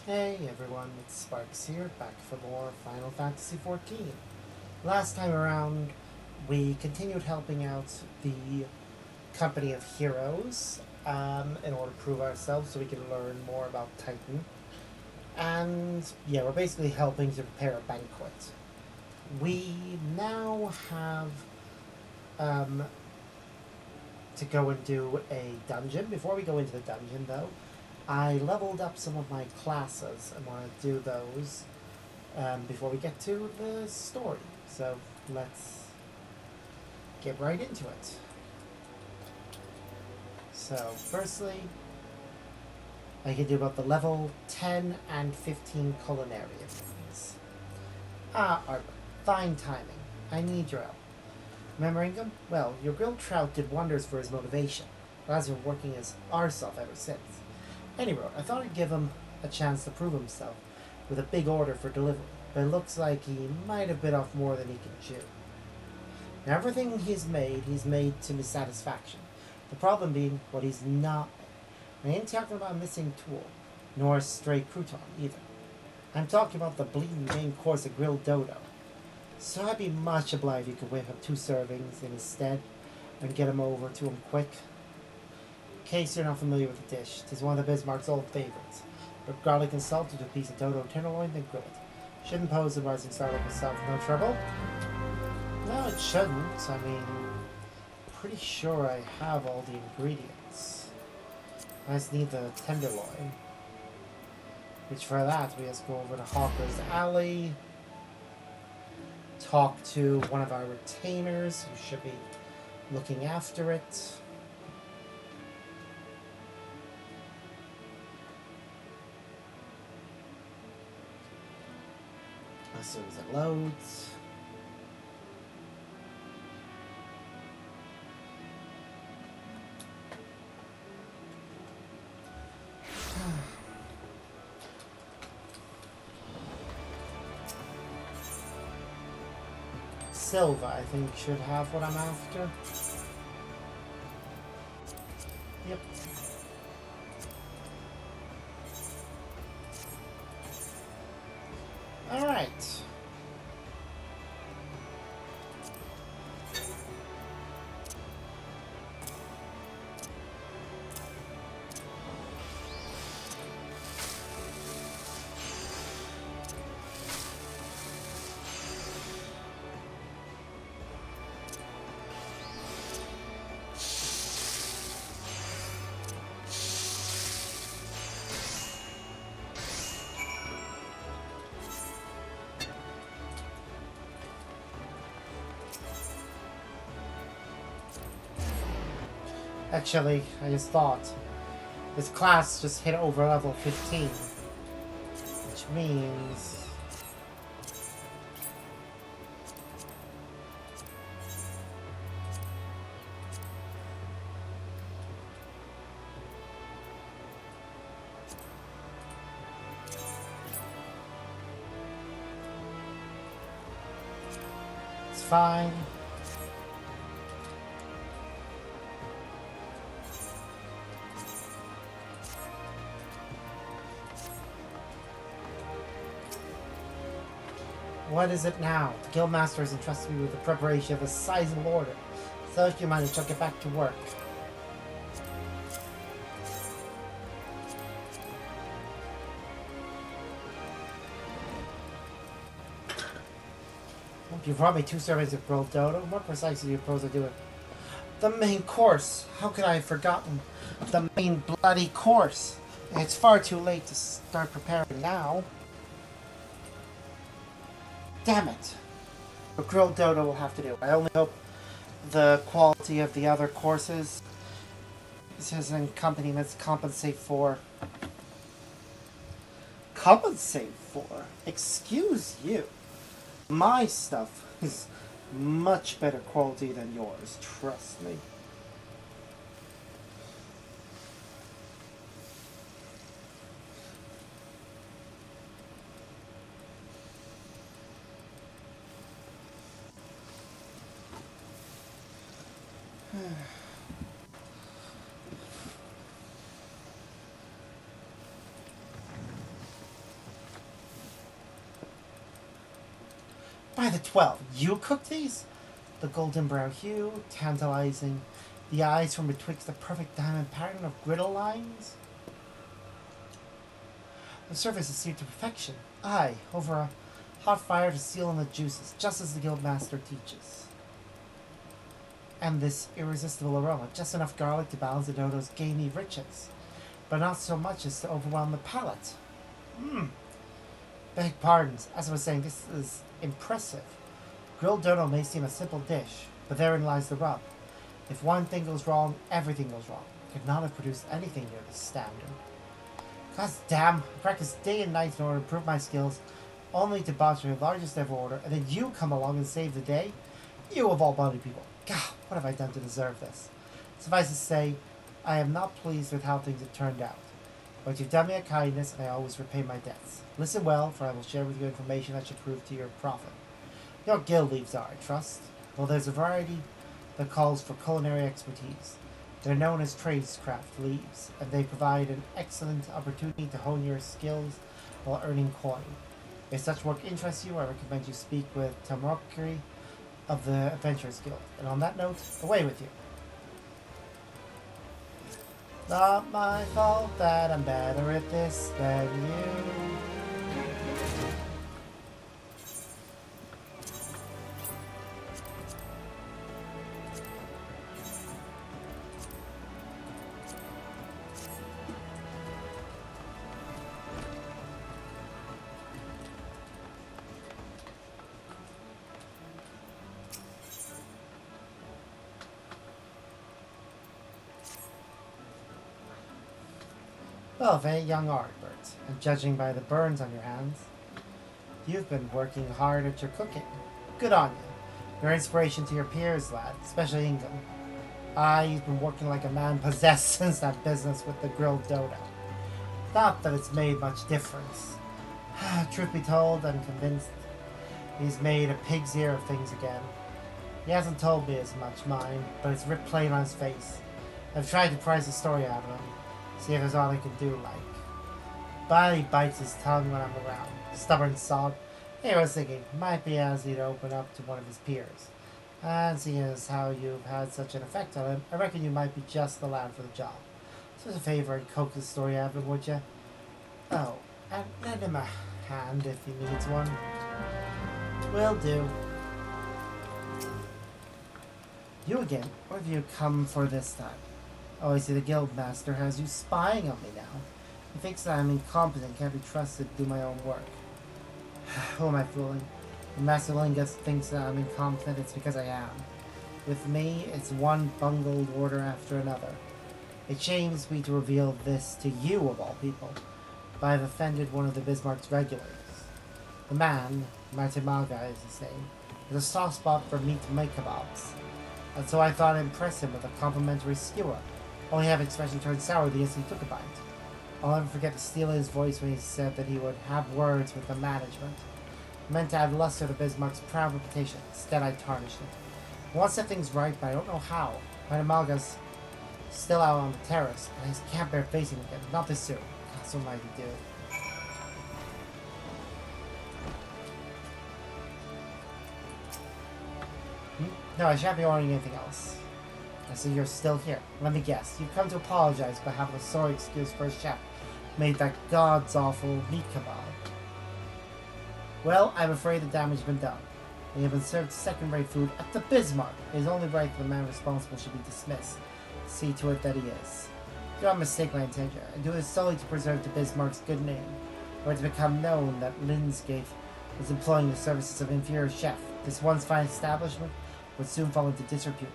Hey everyone, it's Sparks here, back for more Final Fantasy XIV. Last time around, we continued helping out the company of heroes in order to prove ourselves so we can learn more about Titan. And yeah, we're basically helping to prepare a banquet. We now have um, to go and do a dungeon. Before we go into the dungeon, though, I leveled up some of my classes and want to do those before we get to the story. So let's get right into it. So, firstly, I can do about the level 10 and 15 culinary things. Arbor, fine timing. I need your help. Remember Ingham? Well, your grilled trout did wonders for his motivation, but has been working as ourself ever since. Anyway, I thought I'd give him a chance to prove himself with a big order for delivery, but it looks like he might have bit off more than he can chew. Now, everything he's made to his satisfaction. The problem being what he's not made. I ain't talking about a missing tool, nor a stray crouton either. I'm talking about the bleeding main course of grilled dodo. So I'd be much obliged if you could whip up 2 servings in his stead and get him over to him quick. In case you're not familiar with the dish, it is one of the Bismarck's old favorites. With garlic and salt with a piece of dodo tenderloin, then grill it. Shouldn't pose the rising star like yourself no trouble. No, it shouldn't. I mean, pretty sure I have all the ingredients. I just need the tenderloin. Which for that, we just go over to Hawker's Alley, talk to one of our retainers who should be looking after it. As soon as it loads. Silva, I think, should have what I'm after. Yep. Alright. Actually, I just thought this class just hit over level 15, which means it's fine. What is it now? The Guildmaster has entrusted me with the preparation of a sizable order. So if you mind, I shall get back to work. You brought me 2 servings of grilled dodo. What precisely do you propose I do it? The main course. How could I have forgotten the main bloody course? It's far too late to start preparing now. Damn it. But grilled dodo will have to do. I only hope the quality of the other courses his accompaniments compensate for. Compensate for? Excuse you. My stuff is much better quality than yours, trust me. By the 12, you cooked these? The golden brown hue, tantalizing. The eyes from betwixt the perfect diamond pattern of griddle lines. The surface is seared to perfection. Aye, over a hot fire to seal in the juices, just as the guildmaster teaches. And this irresistible aroma, just enough garlic to balance the dodo's gamey riches, but not so much as to overwhelm the palate. Beg pardons, as I was saying, this is impressive. Grilled dodo may seem a simple dish, but therein lies the rub. If one thing goes wrong, everything goes wrong. I could not have produced anything near this standard. God damn, I practice day and night in order to improve my skills, only to botch my largest ever order, and then you come along and save the day? You of all body people. God, what have I done to deserve this? Suffice to say, I am not pleased with how things have turned out. But you've done me a kindness, and I always repay my debts. Listen well, for I will share with you information that should prove to your profit. Your guild leaves are, I trust. Well, there's a variety that calls for culinary expertise. They're known as tradescraft leaves, and they provide an excellent opportunity to hone your skills while earning coin. If such work interests you, I recommend you speak with Tamokiri of the Adventurers Guild. And on that note, away with you. Not my fault that I'm better at this than you. Well, very young art, Bert, and judging by the burns on your hands, you've been working hard at your cooking. Good on you. You're inspiration to your peers, lad, especially Ingham. He's been working like a man possessed since that business with the grilled dodo. Not that it's made much difference. Truth be told, I'm convinced he's made a pig's ear of things again. He hasn't told me as much, mind, but it's writ plain on his face. I've tried to prize the story out of him. See if there's all I can do, like. But he bites his tongue when I'm around. Stubborn sod. Hey, I was thinking, might be as he'd open up to one of his peers. And seeing as how you've had such an effect on him, I reckon you might be just the lad for the job. So as a favour and coax the story out of him, would you? Oh, and lend him a hand if he needs one. Will do. You again? What have you come for this time? Oh, I see the guildmaster has you spying on me now. He thinks that I'm incompetent, can't be trusted to do my own work. Who am I fooling? When Master Lingus thinks that I'm incompetent, it's because I am. With me, it's one bungled order after another. It shames me to reveal this to you, of all people, but I've offended one of the Bismarck's regulars. The man, Martin Maga is his name, has a soft spot for meat kebabs, and so I thought I'd impress him with a complimentary skewer. Only have expression turned sour the instant he took a bite. I'll never forget the steel in his voice when he said that he would have words with the management. I meant to add luster to Bismarck's proud reputation. Instead, I tarnished it. I want to set things right, but I don't know how. My Malga's still out on the terrace, and I just can't bear facing him again. Not this soon. God, so mighty dude. No, I shan't be ordering anything else. I see you're still here. Let me guess. You've come to apologize by having a sorry excuse for a chef made that god's awful meat kebab. Well, I'm afraid the damage has been done. We have been served second-rate food at the Bismarck. It is only right that the man responsible should be dismissed. See to it that he is. Do not mistake my intention. I do this solely to preserve the Bismarck's good name, or to become known that Linsgate was employing the services of inferior chef. This once fine establishment would soon fall into disrepute.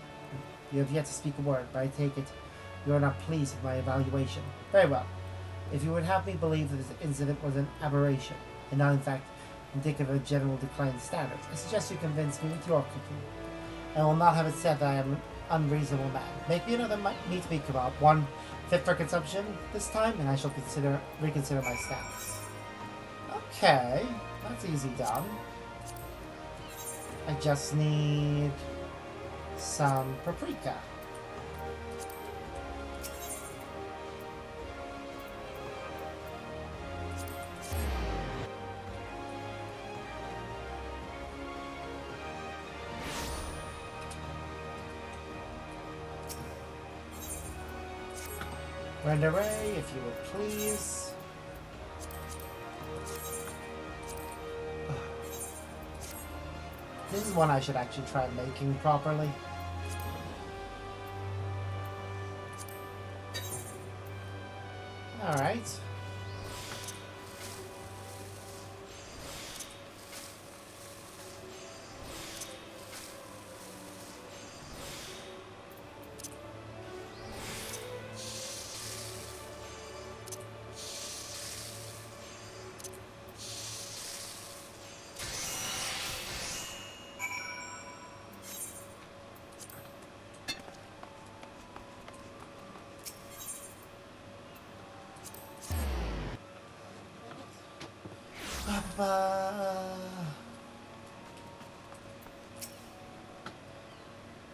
You have yet to speak a word, but I take it you are not pleased with my evaluation. Very well. If you would have me believe that this incident was an aberration, and not in fact indicative of a general decline in standards, I suggest you convince me with your cooking. I will not have it said that I am an unreasonable man. Make me another meat kebab, one fit for consumption this time, and I shall reconsider my stance. Okay, that's easy done. I just need some paprika. Render array, if you would please. This is one I should actually try making properly. Alright.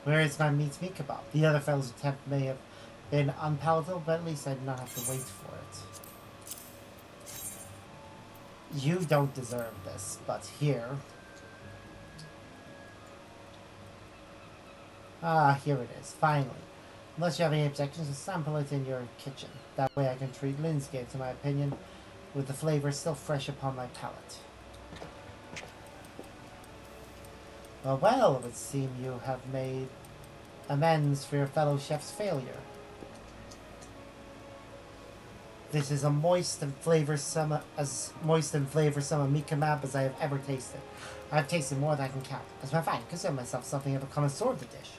Where is my meat kebab? The other fellow's attempt may have been unpalatable, but at least I did not have to wait for it. You don't deserve this, but here... Ah, here it is, finally. Unless you have any objections, I'll sample it in your kitchen. That way I can treat Linscape, to my opinion, with the flavor still fresh upon my palate. Well, it would seem you have made amends for your fellow chef's failure. This is as moist and flavorsome a meat kebab as I have ever tasted. I've tasted more than I can count. As a matter of fact, I consider myself something of a connoisseur of the dish,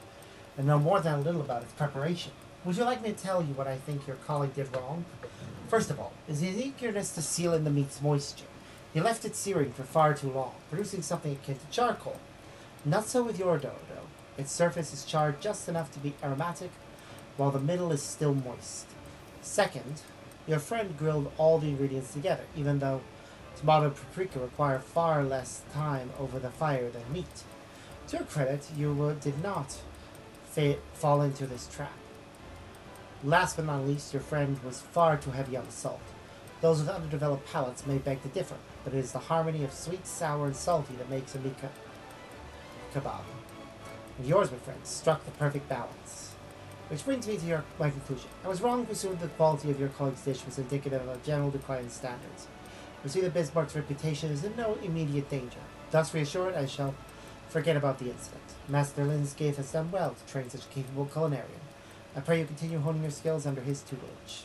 and know more than a little about its preparation. Would you like me to tell you what I think your colleague did wrong? First of all, is his eagerness to seal in the meat's moisture. He left it searing for far too long, producing something akin to charcoal. Not so with your dough, though. Its surface is charred just enough to be aromatic, while the middle is still moist. Second, your friend grilled all the ingredients together, even though tomato and paprika require far less time over the fire than meat. To your credit, you did not fall into this trap. Last but not least, your friend was far too heavy on the salt. Those with underdeveloped palates may beg to differ, but it is the harmony of sweet, sour, and salty that makes a meat kebab. And yours, my friend, struck the perfect balance. Which brings me to my conclusion. I was wrong to assume the quality of your colleague's dish was indicative of a general decline in standards. Monsieur Bismarck's reputation is in no immediate danger. Thus reassured, I shall forget about the incident. Master Linscape has done well to train such a capable culinarian. I pray you continue honing your skills under his tutelage.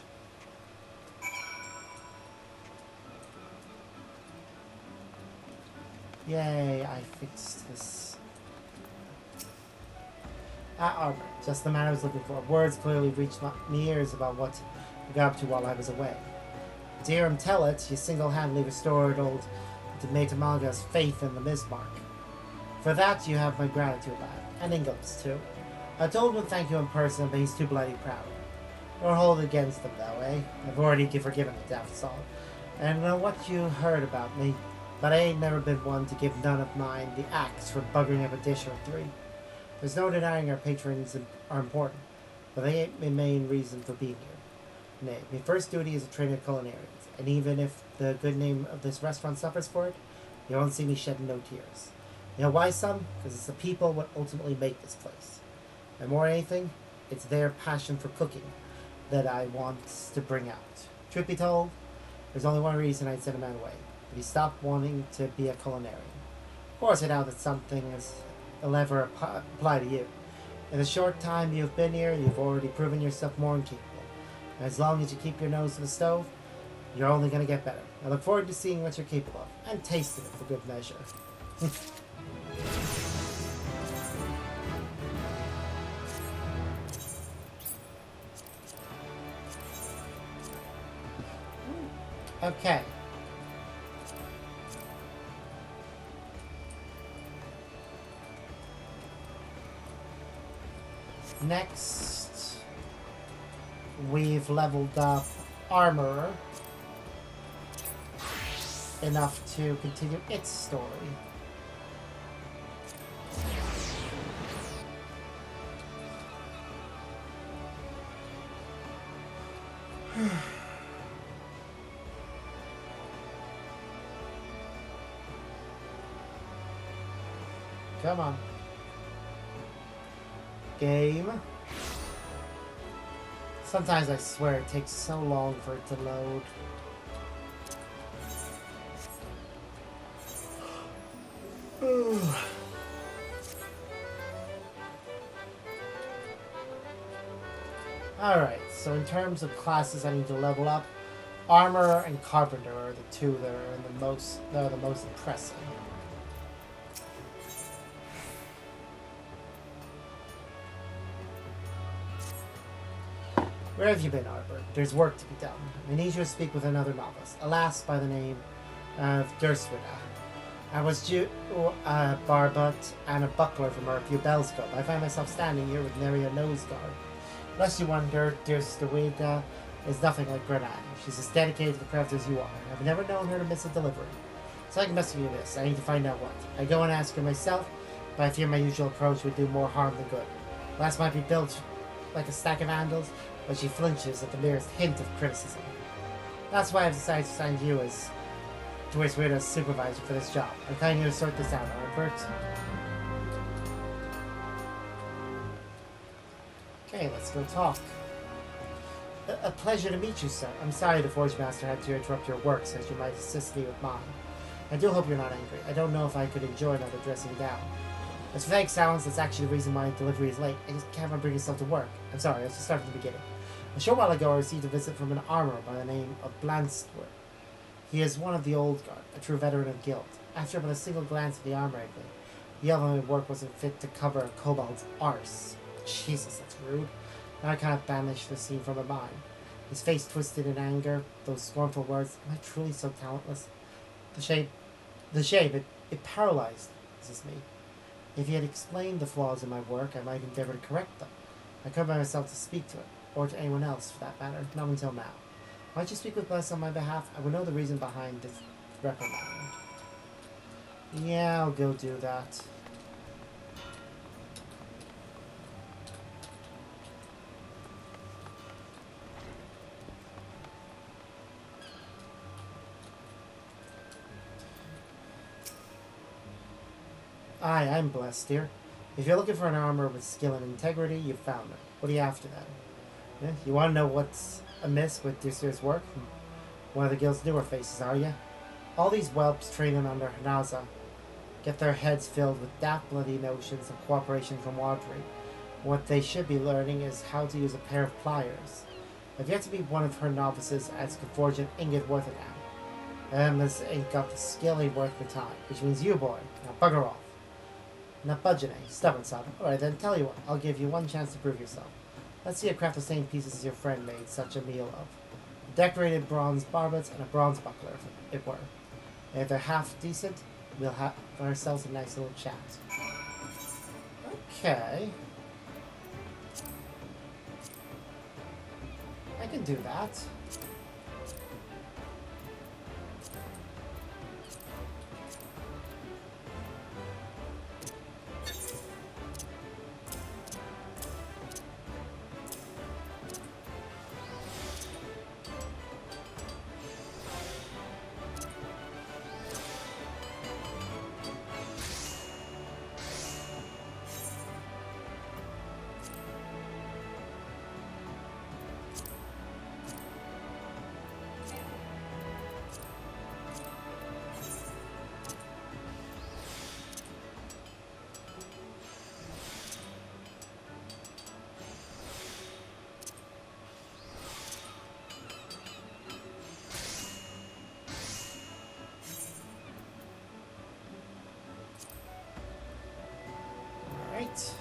Yay, I fixed this. Armor. Just the man I was looking for. Words clearly reached my ears about what you got up to while I was away. To hear him tell it, you single-handedly restored old Matamaga's faith in the Bismarck. For that, you have my gratitude, lad. And Ingham's, too. I told him thank you in person, but he's too bloody proud. Don't hold it against him, though, eh? I've already forgiven the daft sod. And I know what you heard about me, but I ain't never been one to give none of mine the axe for buggering up a dish or three. There's no denying our patrons are important, but they ain't my main reason for being here. Nay, my first duty is a trainer of culinarians, and even if the good name of this restaurant suffers for it, you won't see me shedding no tears. You know why, son? Because it's the people what ultimately make this place. And more than anything, it's their passion for cooking that I want to bring out. Truth be told, there's only one reason I'd send a man away. If he stopped wanting to be a culinarian. Of course, I doubt that something will ever apply to you. In the short time you've been here, you've already proven yourself more than capable. And as long as you keep your nose to the stove, you're only going to get better. I look forward to seeing what you're capable of, and tasting it for good measure. Okay. Next, we've leveled up Armorer enough to continue its story. Come on. Game. Sometimes I swear it takes so long for it to load. Alright, so in terms of classes I need to level up, Armor and Carpenter are the two that are the most impressive. Where have you been, Arbor? There's work to be done. I need you to speak with another novice, a lass by the name of Durswida. I was due a barbut and a buckler from her a few bells ago, but I find myself standing here with nary a nose guard. Lest you wonder, Durswida is nothing like Grenade. She's as dedicated to the craft as you are. I've never known her to miss a delivery. So I can mess with you this. I need to find out what. I go and ask her myself, but I fear my usual approach would do more harm than good. Lass might be built like a stack of handles, but she flinches at the merest hint of criticism. That's why I've decided to assign you as Durswida's supervisor for this job. I'm kind of here to sort this out, Albert. Okay, let's go talk. A pleasure to meet you, sir. I'm sorry the Forge Master had to interrupt your work so you might assist me with mine. I do hope you're not angry. I don't know if I could enjoy another dressing down. As for fake sounds, that's actually the reason my delivery is late. I just can't bring myself to work. I'm sorry, let's just start from the beginning. A short while ago, I received a visit from an armorer by the name of Blanstwer. He is one of the old guard, a true veteran of guild. After but a single glance at the armor, the element of work wasn't fit to cover a kobold's arse. Jesus, that's rude. Now I can't banish the scene from my mind. His face twisted in anger, those scornful words, am I truly so talentless? The shame, it paralyzed me. If he had explained the flaws in my work, I might endeavor to correct them. I couldn't bring myself to speak to it, or to anyone else for that matter, not until now. Why don't you speak with Bless on my behalf? I will know the reason behind this reprimand. Yeah, I'll go do that. Aye, I'm blessed, dear. If you're looking for an armor with skill and integrity, you've found it. What are you after then? Yeah? You want to know what's amiss with Durswira's work? One of the guild's newer faces, are you? All these whelps training under Hanaza get their heads filled with daft bloody notions of cooperation and camaraderie. What they should be learning is how to use a pair of pliers. I've yet to be one of her novices as can forge an ingot worth it now. This ain't got the skill ain't worth the time, which means you, boy. Now bugger off. Not budgeting. Stubborn son. Alright then, tell you what, I'll give you one chance to prove yourself. Let's see you craft the same pieces as your friend made such a meal of. A decorated bronze barbets and a bronze buckler, if it were. And if they're half decent, we'll have ourselves a nice little chat. Okay. I can do that. Right.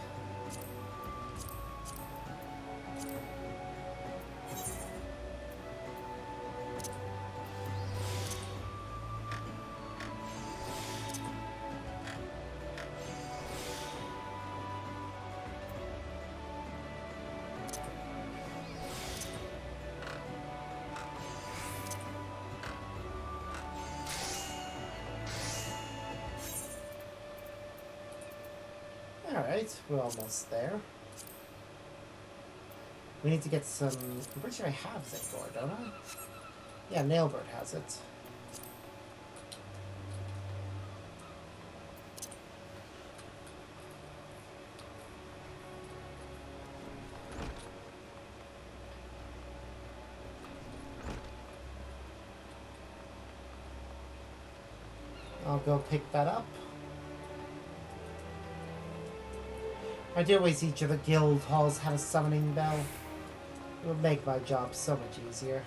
Alright, we're almost there. We need to get some... I'm pretty sure I have Zangor, don't I? Yeah, Nailbird has it. I'll go pick that up. I do wish each of the guild halls had a summoning bell. It would make my job so much easier.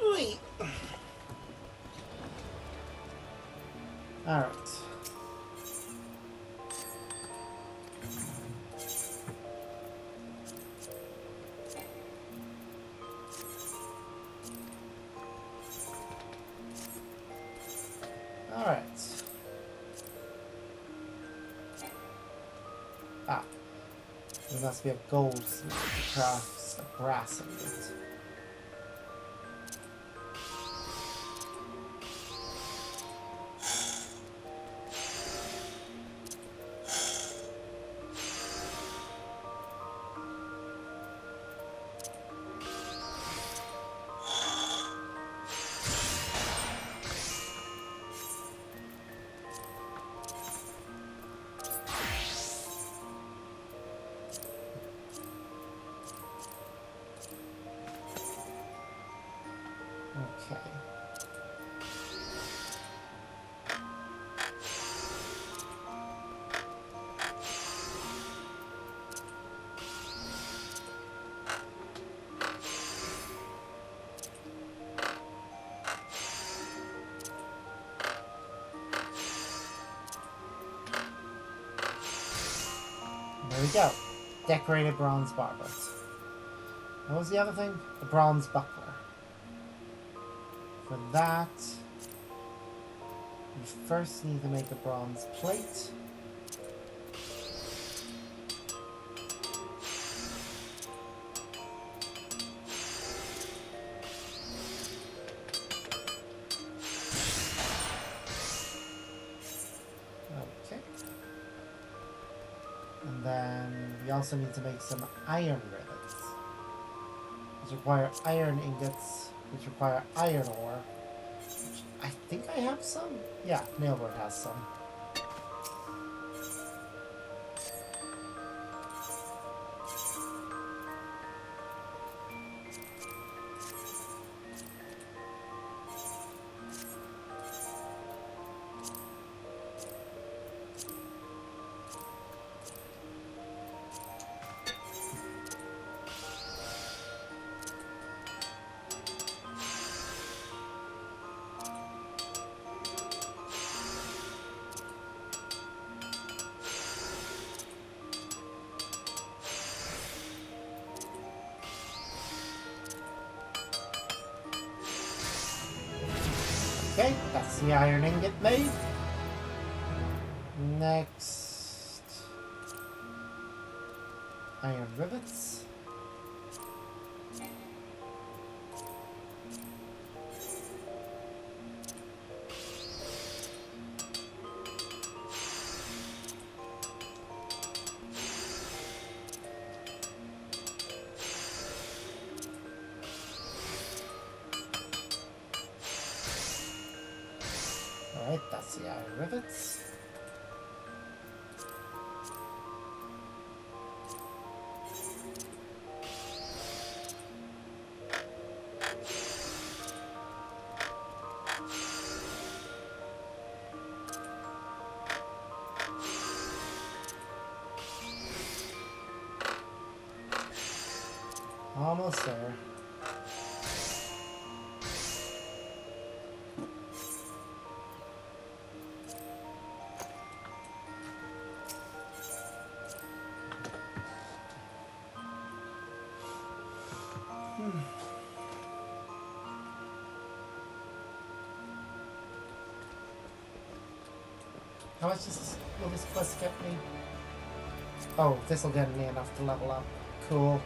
Wait. Alright. Alright. Ah. There must be a goldsmith that crafts a brass ingot. Okay. There we go. Decorated bronze barblet. What was the other thing? The bronze buckler. For that, we first need to make a bronze plate. Okay. And then we also need to make some iron rivets, which require iron ingots, which require iron ore, which I think I have some. Yeah, Nailbird has some. Okay, that's the iron ingot made. Next, iron rivets. Alright, that's the iron rivets. Almost there. How much will this quest get me? Oh, this will get me enough to level up. Cool.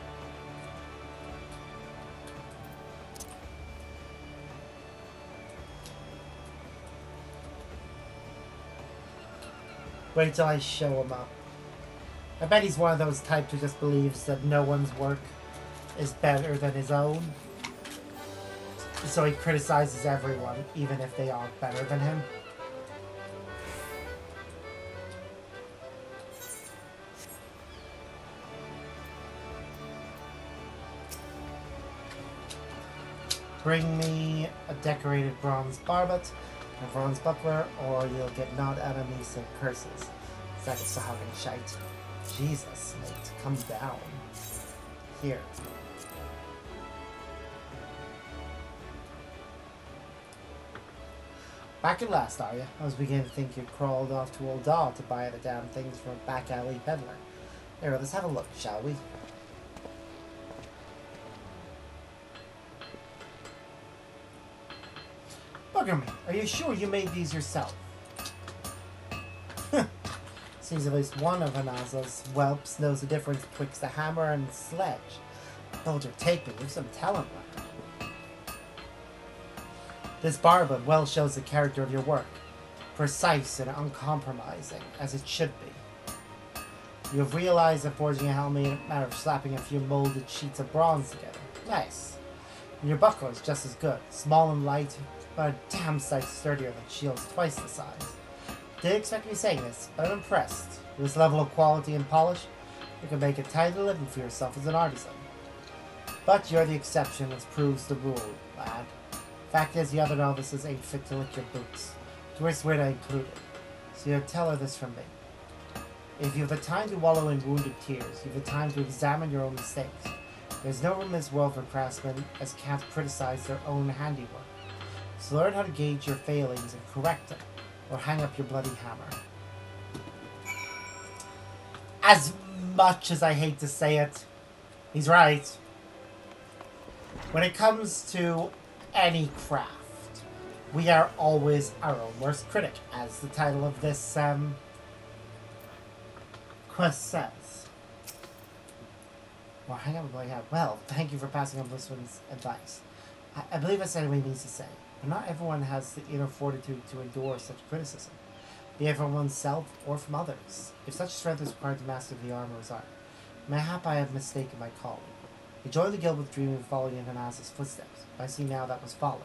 Wait till I show him up. I bet he's one of those types who just believes that no one's work is better than his own. So he criticizes everyone, even if they are better than him. Bring me a decorated bronze barbet, a bronze buckler, or you'll get not enemies and curses. That is Sahagin shite. Jesus, mate, come down. Here. Back at last, are you? I was beginning to think you crawled off to Old Daw to buy the damn things from a back alley peddler. There, let's have a look, shall we? Bugger me, are you sure you made these yourself? Seems at least one of Hanaza's whelps knows the difference betwixt a hammer and a sledge. Hold your take me, you've some talent left. This barbet well shows the character of your work. Precise and uncompromising, as it should be. You have realized that forging a helmet is a matter of slapping a few molded sheets of bronze together. Nice. And your buckler is just as good. Small and light, but a damn sight sturdier than shields twice the size. Didn't expect me saying this, but I'm impressed. With this level of quality and polish, you can make a tidy living for yourself as an artisan. But you're the exception, which proves the rule, lad. Fact is, the other novices ain't fit to lick your boots. Twist word I included. So you tell her this from me. If you have the time to wallow in wounded tears, you have the time to examine your own mistakes. There's no room in this world for craftsmen as can't criticize their own handiwork. So learn how to gauge your failings and correct them, or hang up your bloody hammer. As much as I hate to say it, he's right. When it comes to any craft, we are always our own worst critic, as the title of this quest says. Well, hang on, well, thank you for passing on Blissman's advice. I believe that's what he means to say, but not everyone has the inner fortitude to endure such criticism, be it from oneself or from others. If such strength is required to master the armorer's art, mayhap I have mistaken my calling. I joined the guild with dreaming of following in Hanaza's footsteps, but I see now that was falling.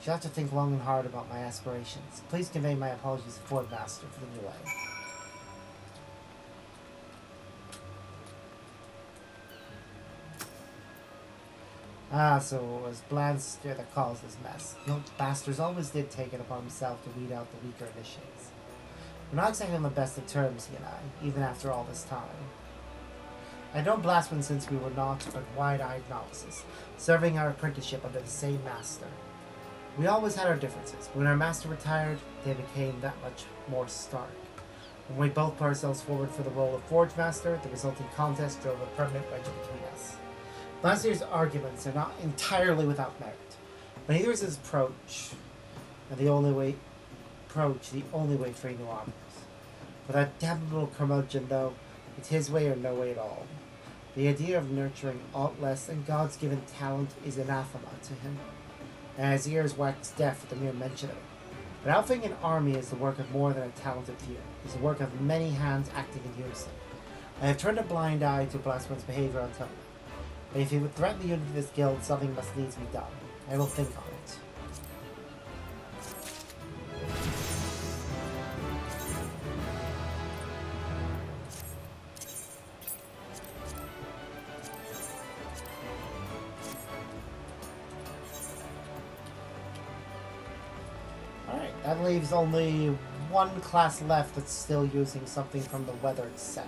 You'll have to think long and hard about my aspirations. Please convey my apologies to Ford Master for the delay. Ah, so it was Blanster that caused this mess. The old bastard always did take it upon himself to weed out the weaker initiates. We're not exactly on the best of terms, he and I, even after all this time. I'd known Blastman since we were naught but wide-eyed novices, serving our apprenticeship under the same master. We always had our differences, but when our master retired, they became that much more stark. When we both put ourselves forward for the role of Forge Master, the resulting contest drove a permanent wedge between us. Blaster's arguments are not entirely without merit, but neither is his approach, the only way to train new armors. For that damn little curmudgeon, though, it's his way or no way at all. The idea of nurturing aught less than God's given talent is anathema to him, and his ears wax deaf at the mere mention of it. But outfitting an army is the work of more than a talented few. It is the work of many hands acting in unison. I have turned a blind eye to Blastman's behavior until now. But if he would threaten the unity of this guild, something must needs be done. I will think on it. Alright, that leaves only one class left that's still using something from the weathered set.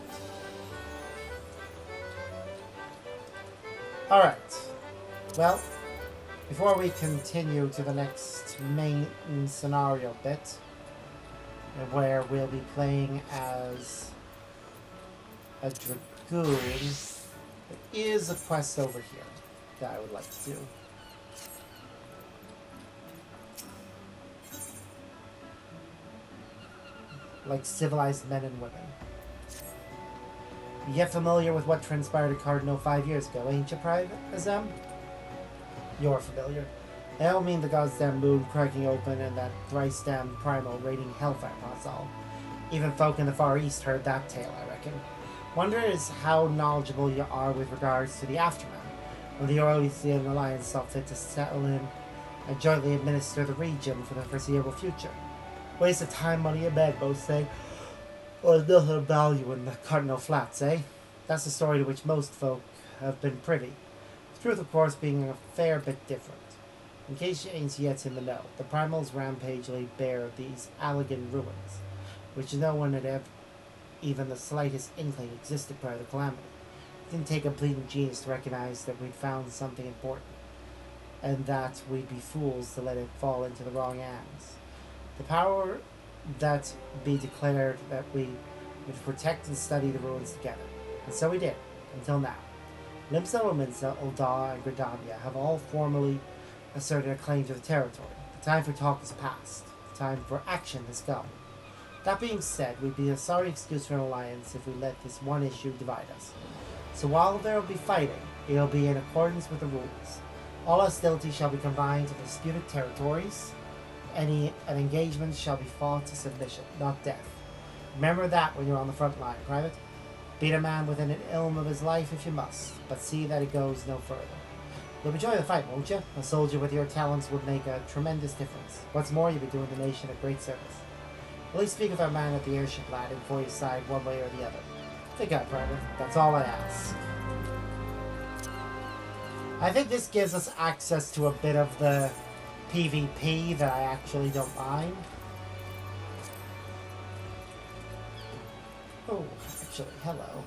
Alright, well, before we continue to the next main scenario bit, where we'll be playing as a Dragoon, there is a quest over here that I would like to do. Like civilized men and women. You get familiar with what transpired at Cardinal 5 years ago, ain't you, Private Azem? You're familiar. I don't mean the goddamn moon cracking open and that thrice damned primal raiding hellfire, that's all. Even folk in the Far East heard that tale, I reckon. Wonder is how knowledgeable you are with regards to the aftermath, when the Orlesian Alliance saw fit to settle in and jointly administer the region for the foreseeable future. Waste of time, money, and bed, both say. Or nothing of value in the Cardinal Flats, eh? That's a story to which most folk have been privy. The truth, of course, being a fair bit different. In case you ain't yet in the know, the Primals rampage laid bare these Allegan ruins, which no one had ever even the slightest inkling existed prior to the calamity. It didn't take a bleeding genius to recognize that we'd found something important, and that we'd be fools to let it fall into the wrong hands. The power that be declared that we would protect and study the ruins together. And so we did, until now. Limsa, Lominsa, Ulda, and Gridania have all formally asserted a claim to the territory. The time for talk is past. The time for action has come. That being said, we'd be a sorry excuse for an alliance if we let this one issue divide us. So while there will be fighting, it will be in accordance with the rules. All hostility shall be confined to the disputed territories. And engagements shall be fought to submission, not death. Remember that when you're on the front line, Private. Beat a man within an ilm of his life if you must, but see that it goes no further. You'll enjoy the fight, won't you? A soldier with your talents would make a tremendous difference. What's more, you'll be doing the nation a great service. At least speak with our man at the airship landing before you decide one way or the other. Think out, Private. That's all I ask. I think this gives us access to a bit of the PvP that I actually don't mind. Oh, actually, hello.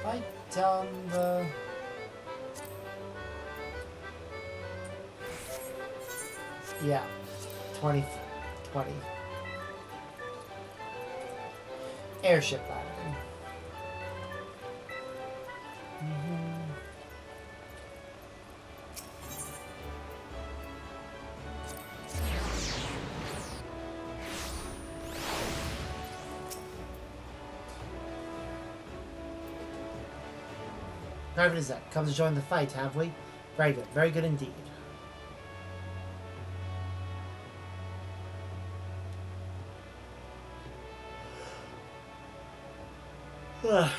Have I done the... Yeah, 20. Airship landing. Private is that? Come to join the fight, have we? Very good indeed. Ugh.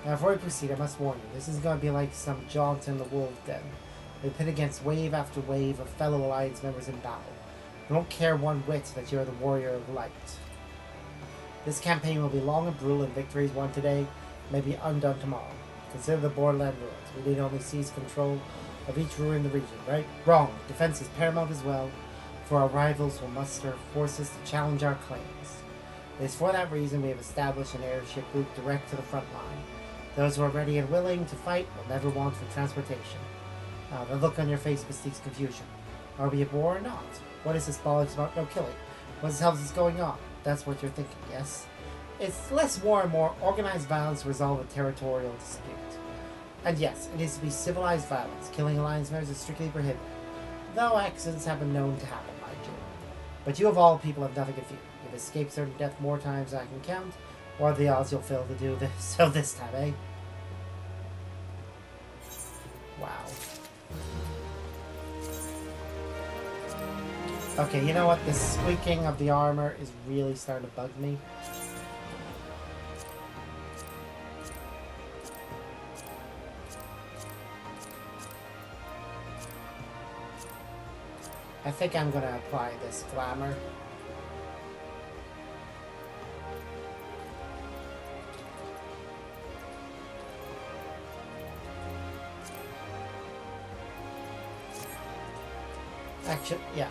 Now, before we proceed, I must warn you, this is going to be like some jaunt in the wolf den. We pit against wave after wave of fellow Alliance members in battle. We don't care one whit that you're the warrior of light. This campaign will be long and brutal, and victories won today may be undone tomorrow. Consider the borderland ruins. We need only seize control of each ruin in the region, right? Wrong. Defense is paramount as well, for our rivals will muster forces to challenge our claims. It is for that reason we have established an airship route direct to the front line. Those who are ready and willing to fight will never want for transportation. The look on your face bespeaks confusion. Are we at war or not? What is this bollocks about no killing? What the hell is going on? That's what you're thinking, yes? It's less war and more organized violence to resolve a territorial dispute. And yes, it needs to be civilized violence. Killing Alliance members is strictly prohibited. Though accidents have been known to happen, mind you. But you of all people have nothing to fear. You've escaped certain death more times than I can count. What are the odds you'll fail to do this? So this time, eh? Wow. Okay, you know what? The squeaking of the armor is really starting to bug me. I think I'm gonna apply this glamour. Actually, yeah.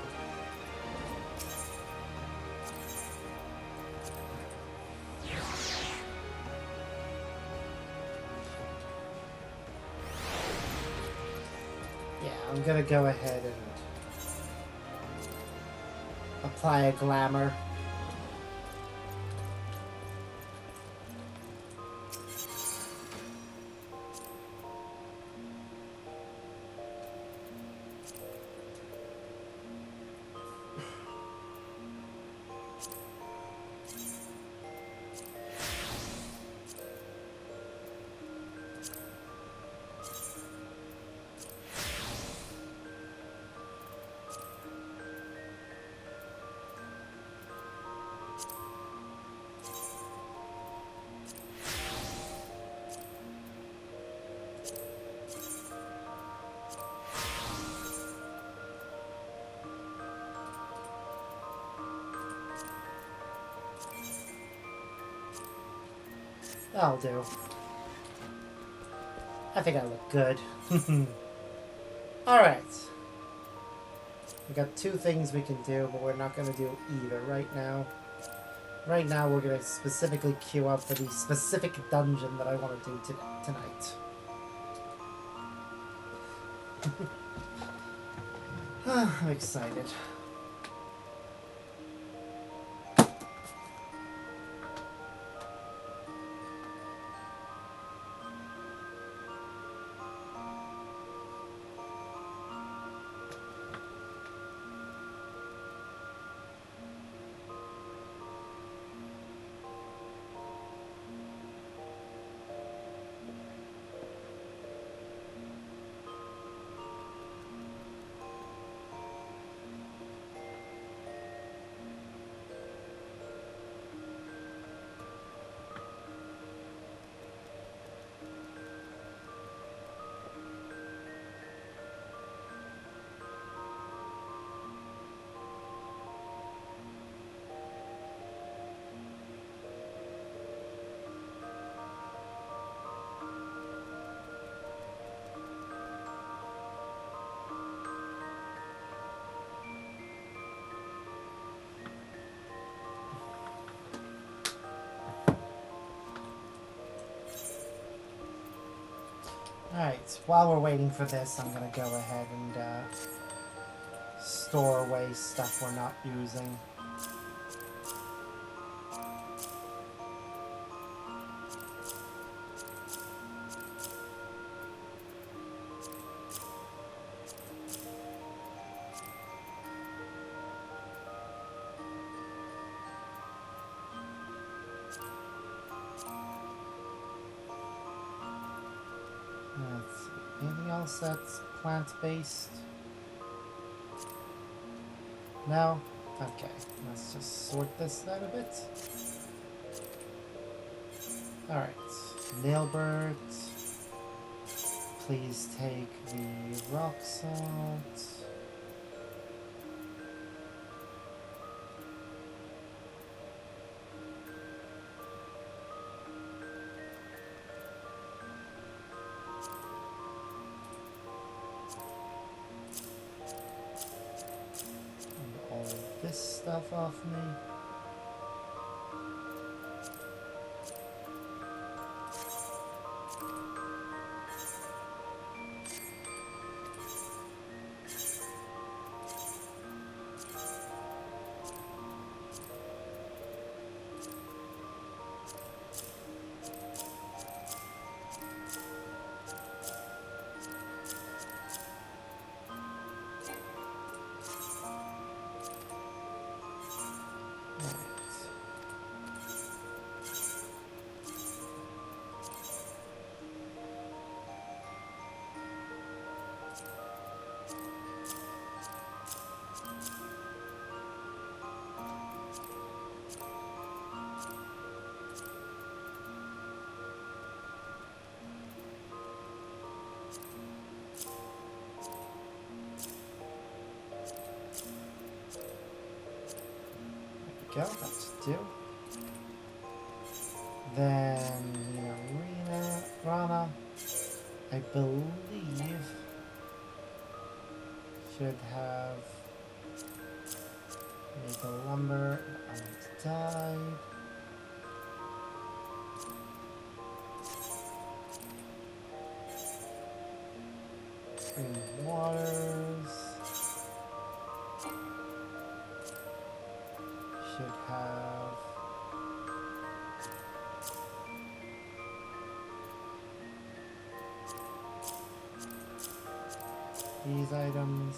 Yeah, I'm gonna go ahead and apply a glamour. That'll do. I think I look good. Alright. We got two things we can do, but we're not going to do either right now. Right now we're going to specifically queue up for the specific dungeon that I want to do tonight. I'm excited. Alright, while we're waiting for this, I'm gonna go ahead and store away stuff we're not using. Let's see. Anything else that's plant-based? No? Okay. Let's just sort this out a bit. Alright. Nailbird. Please take the rock salt. This stuff off me. go. That should do. Then, Rana, I believe, should have made the lumber and died. Green waters should have these items.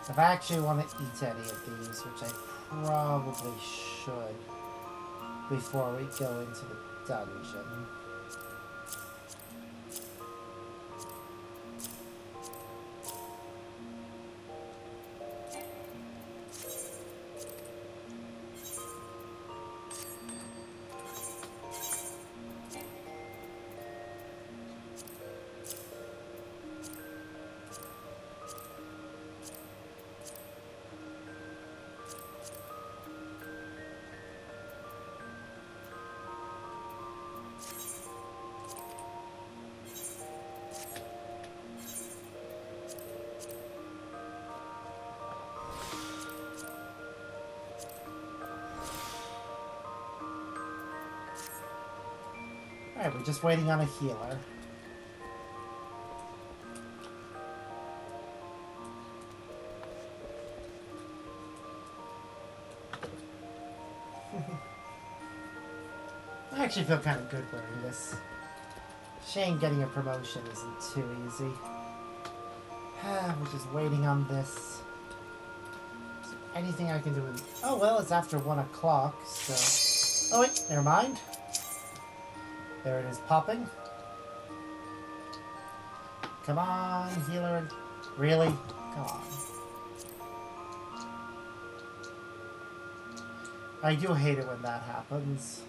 If I actually want to eat any of these, which I probably should before we go into the dungeon. Alright, we're just waiting on a healer. I actually feel kind of good wearing this. Shame getting a promotion isn't too easy. We're just waiting on this. Is there anything I can do with... Oh, well, it's after 1 o'clock, so... Oh, wait, never mind. There it is popping. Come on, healer. Really? Come on. I do hate it when that happens.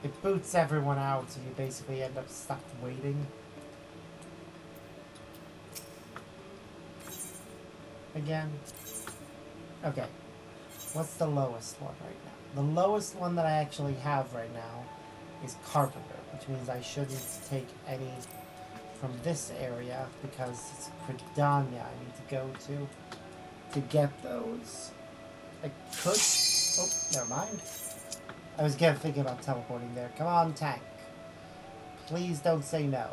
It boots everyone out, so you basically end up stuck waiting. Again. Okay. What's the lowest one right now? The lowest one that I actually have right now is Carpenter, which means I shouldn't take any from this area because it's Credania I need to go to get those. I could... Oh, never mind. I was thinking about teleporting there. Come on, tank. Please don't say no.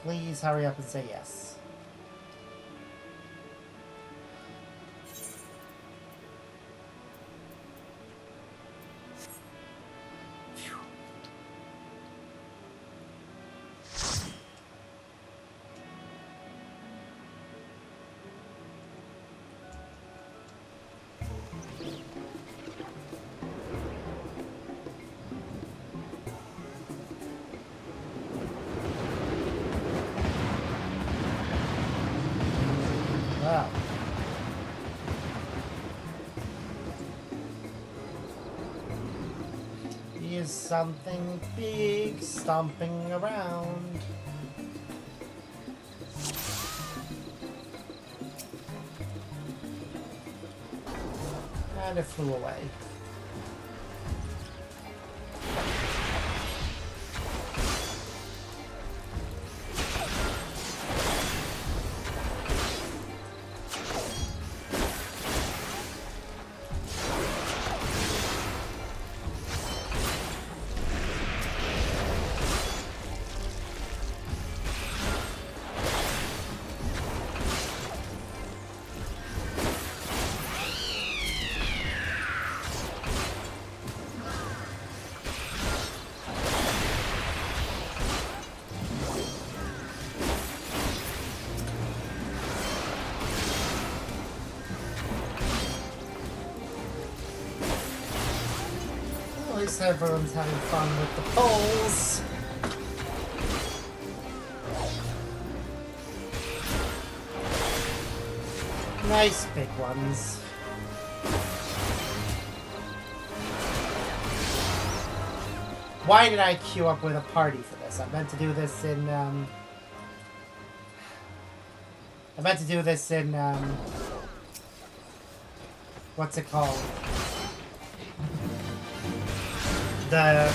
Please hurry up and say yes. Wow. Here's something big stomping around. And it flew away. least everyone's having fun with the poles. Nice big ones. Why did I queue up with a party for this? I meant to do this in, what's it called? I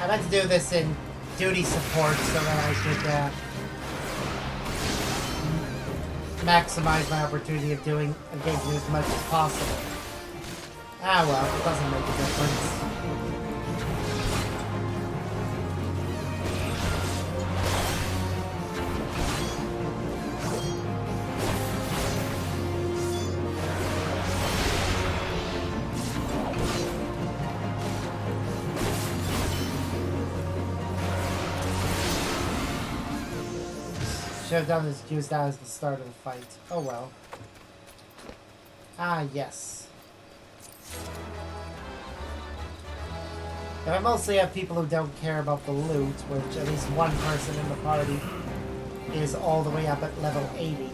meant to do this in duty support so that I could maximize my opportunity of doing engagement as much as possible. Ah well, it doesn't make a difference. Should have done this, used that as the start of the fight. Oh well. Ah, yes. And I mostly have people who don't care about the loot, which at least one person in the party is all the way up at level 80.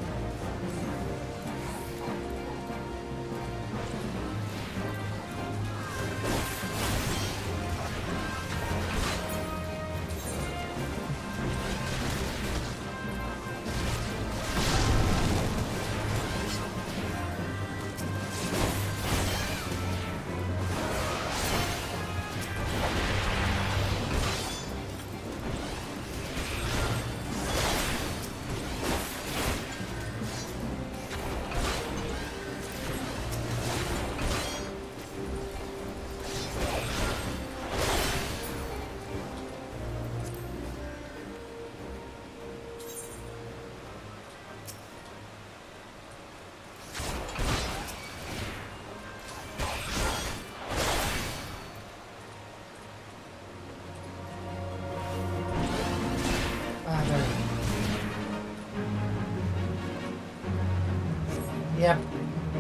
Yep,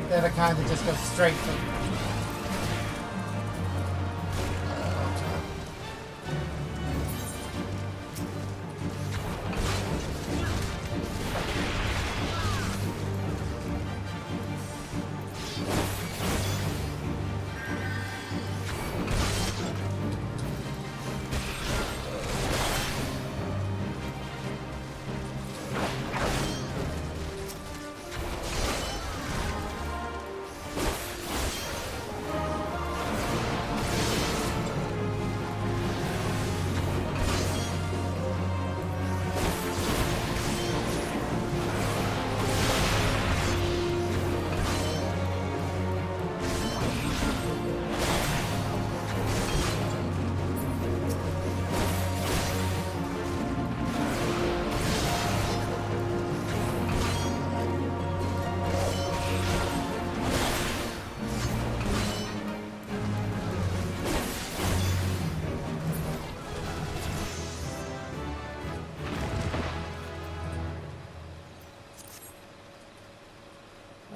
they're the kind that just go straight to them.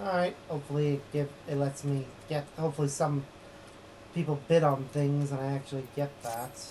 Alright, hopefully it lets me get, hopefully some people bid on things and I actually get that.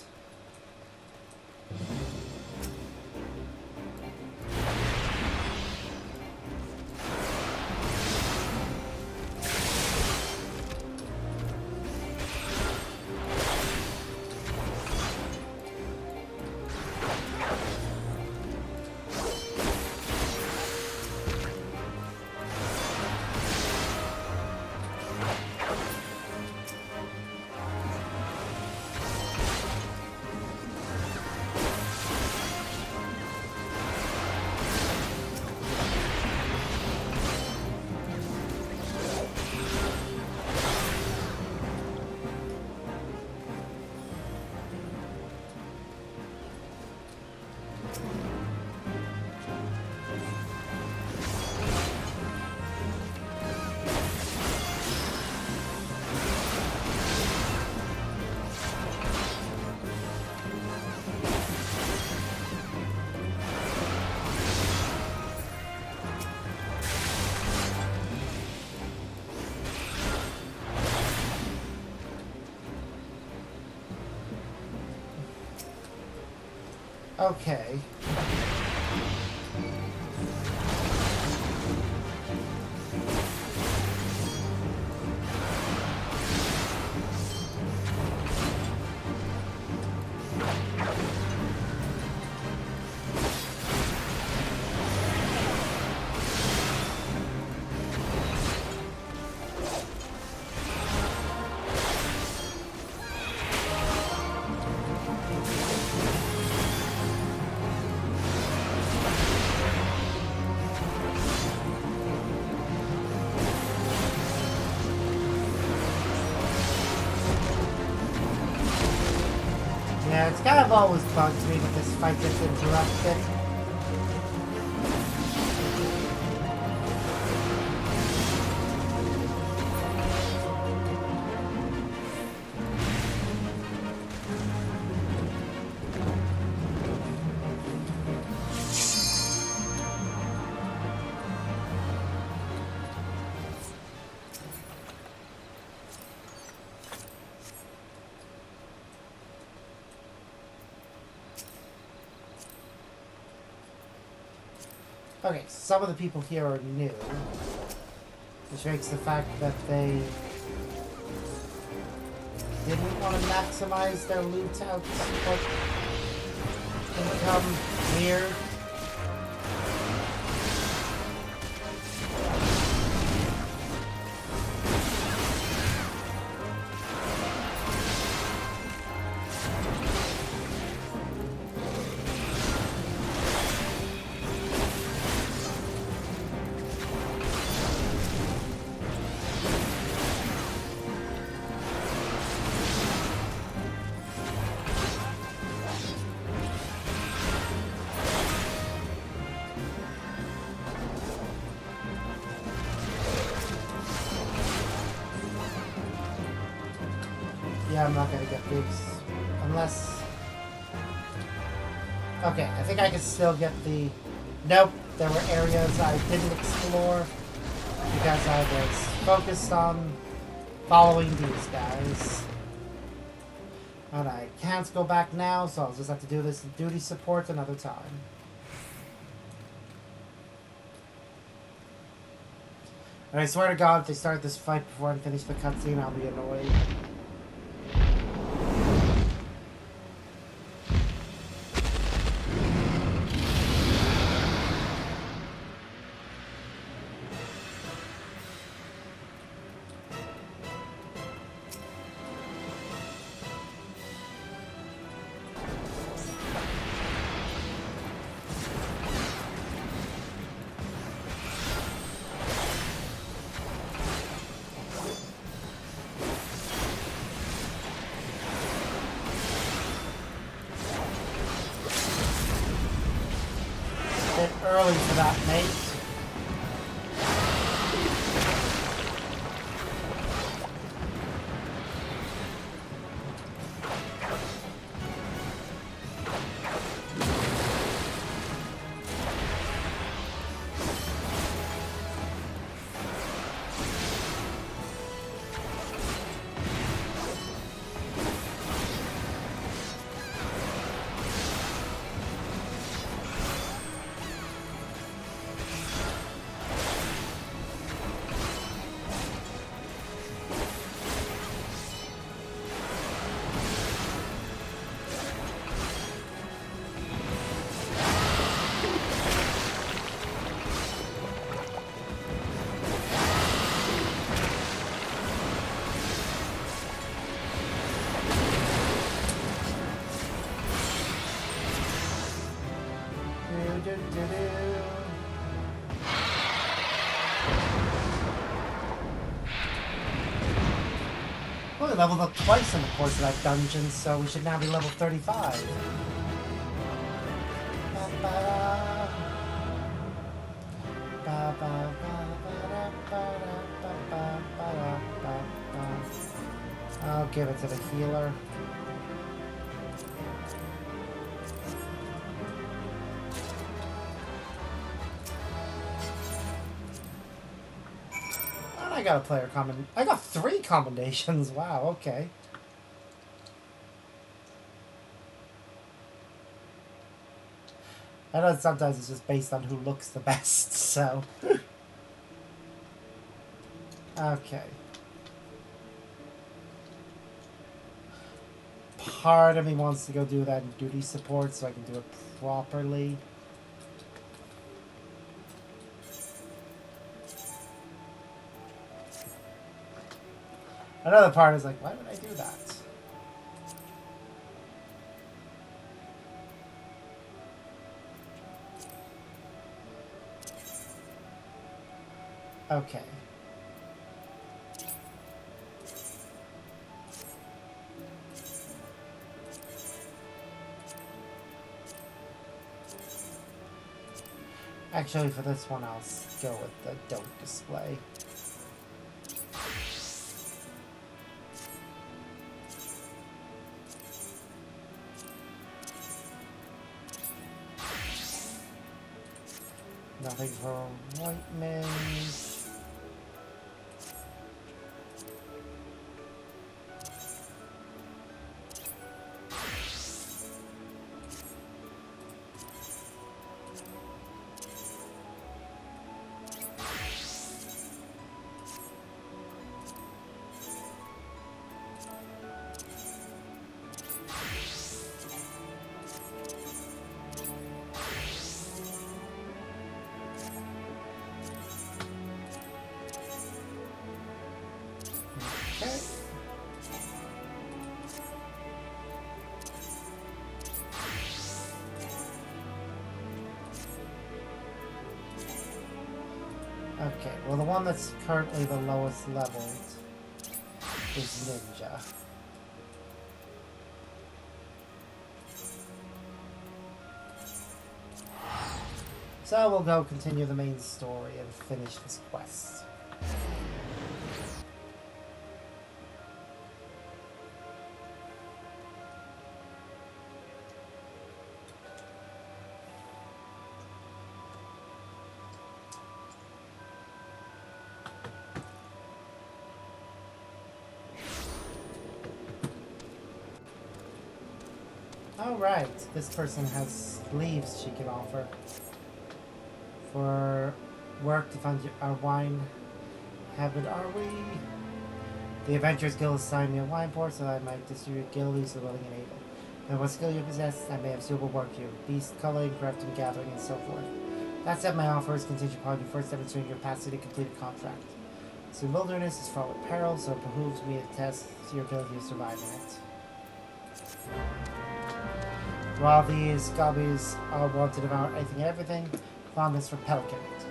Okay. Yeah, it's kind of always bugged me that this fight gets interrupted. Okay, some of the people here are new, which makes the fact that they didn't want to maximize their loot output become weird. Yeah, I'm not gonna get bigs. Unless... Okay, I think I can still get the... Nope, there were areas I didn't explore because I was focused on following these guys. And I can't go back now, so I'll just have to do this duty support another time. And I swear to God, if they start this fight before I finish the cutscene, I'll be annoyed. Early for that, mate. Well, we leveled up twice in the course of that dungeon, so we should now be level 35. I'll give it to the healer. I got a player common. I got 3 combinations. Wow, okay. I know sometimes it's just based on who looks the best, so. Okay. Part of me wants to go do that in duty support so I can do it properly. Another part is like, why would I do that? Okay. Actually, for this one, I'll go with the don't display. Nothing for white mage. Okay, well the one that's currently the lowest leveled is Ninja. So we'll go continue the main story and finish this quest. Alright, this person has leaves she can offer. For work to fund our wine habit, are we? The Adventurers Guild assigned me a wine port so that I might distribute guild leaves to the willing and able. And what skill you possess, I may have suitable work for you. Beast culling, crafting, gathering, and so forth. That said, my offer is contingent upon you first demonstrating your capacity to complete a contract. So wilderness is fraught with peril, so it behooves me to test your ability to survive in it. While these gobbies are wanted to devour anything and everything, found this for pelican meat.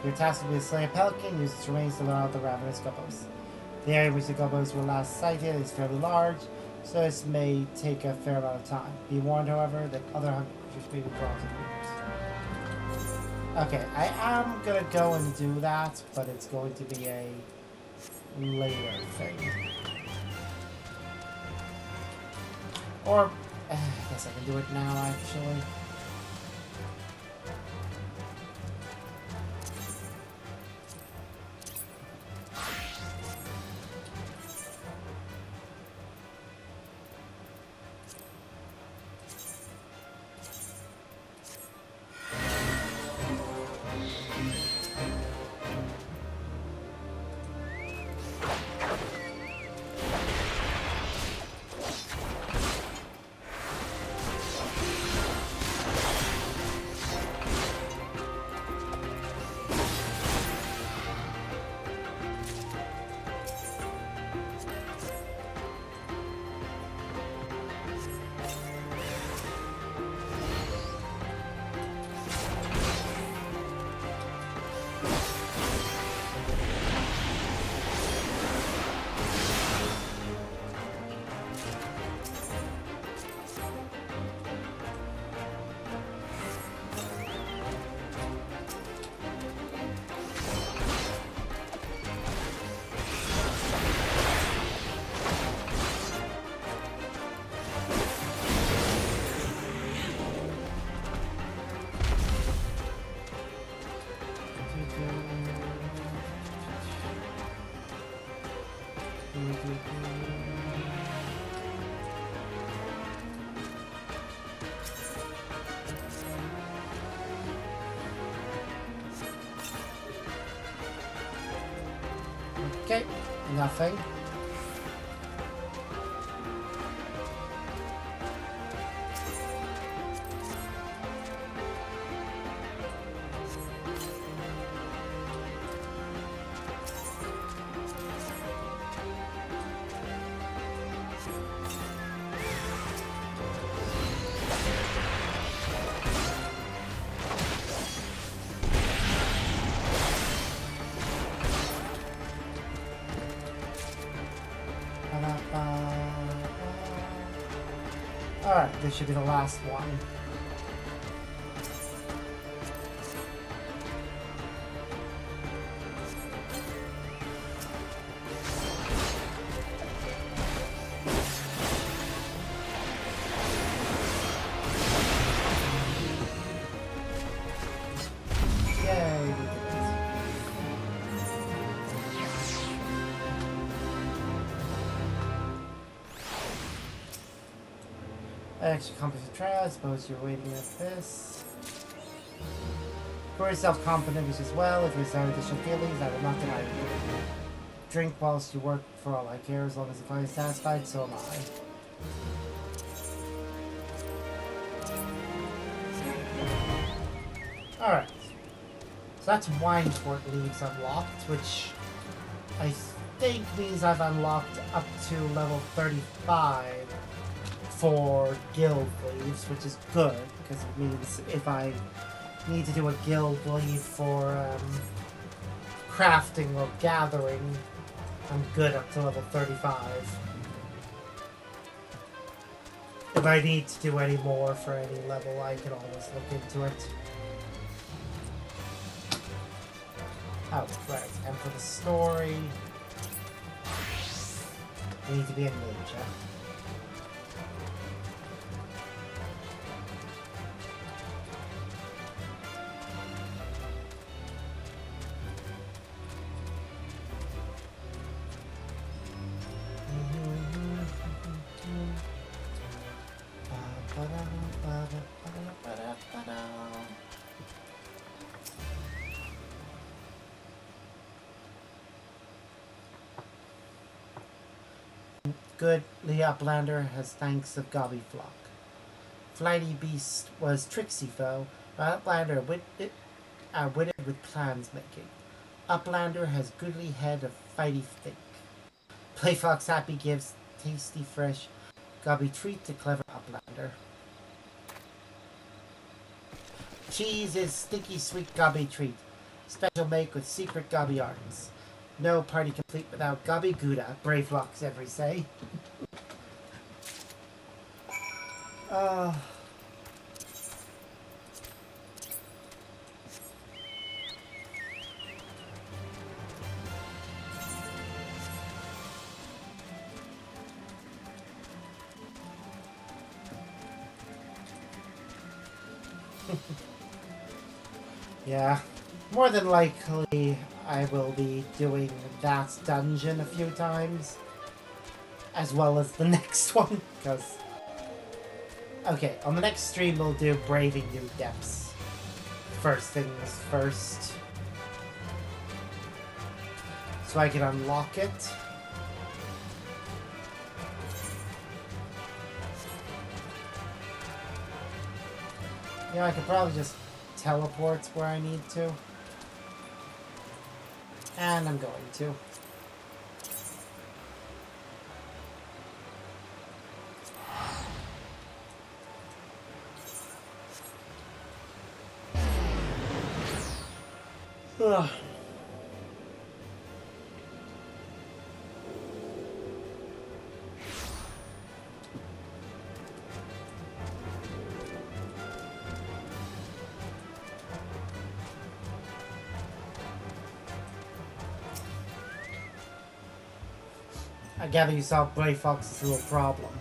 Your task will be to slay a pelican, use its remains to lure out the ravenous gubbos. The area in which the gubbos were last sighted is fairly large, so this may take a fair amount of time. Be warned, however, that other hunters may be drawn to the route. Okay, I am gonna go and do that, but it's going to be a later thing. Or, I guess I can do it now, actually. Nothing. Alright, this should be the last one. Yay, we did it. Extra composite trial, I suppose you're waiting at this. Very self-confident as well. If you desire additional feelings, I will not deny you. Drink whilst you work for all I care, as long as the client is satisfied, so am I. Alright. So that's Wineport Leaves unlocked, which I think means I've unlocked up to level 35 for guild leaves, which is good, because it means if I need to do a guild leave for crafting or gathering, I'm good up to level 35. If I need to do any more for any level, I can always look into it. Oh, right, and for the story, I need to be a ninja. Good, the Uplander has thanks of Gobby Flock. Flighty Beast was tricksy foe, but Uplander witted with plans making. Uplander has goodly head of fighty think. Playfox Happy gives tasty fresh Gobby treat to clever Uplander. Cheese is stinky sweet Gobby treat. Special make with secret Gobby arts. No party complete without Gobby Gouda, brave locks every say. Yeah, more than likely I will be doing that dungeon a few times, as well as the next one, because... Okay, on the next stream we'll do Braving New Depths. First things first. So I can unlock it. Yeah, I could probably just teleport where I need to. And I'm going to. Ugh. I gather you saw Brave Fox's little problem.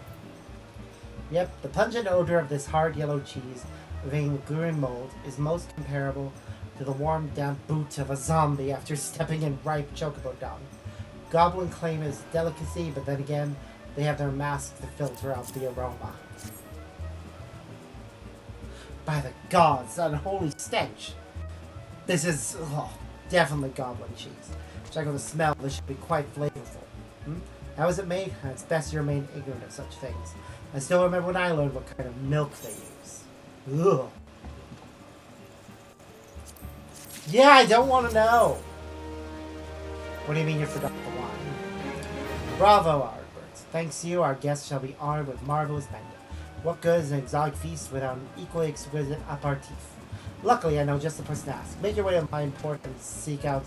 Yep, the pungent odor of this hard yellow cheese, vein with green mold, is most comparable to the warm, damp boot of a zombie after stepping in ripe chocobo dung. Goblin claim it is a delicacy, but then again, they have their masks to filter out the aroma. By the gods, unholy stench! This is definitely goblin cheese. Check out the smell, this should be quite flavorful. Hmm? How is it made? It's best you remain ignorant of such things. I still remember when I learned what kind of milk they use. Ugh. Yeah, I don't want to know. What do you mean you forgot the wine? Bravo, Arbert. Thanks to you, our guests shall be armed with marvelous menu. What good is an exotic feast without an equally exquisite aperitif? Luckily, I know just the person to ask. Make your way to my port and seek out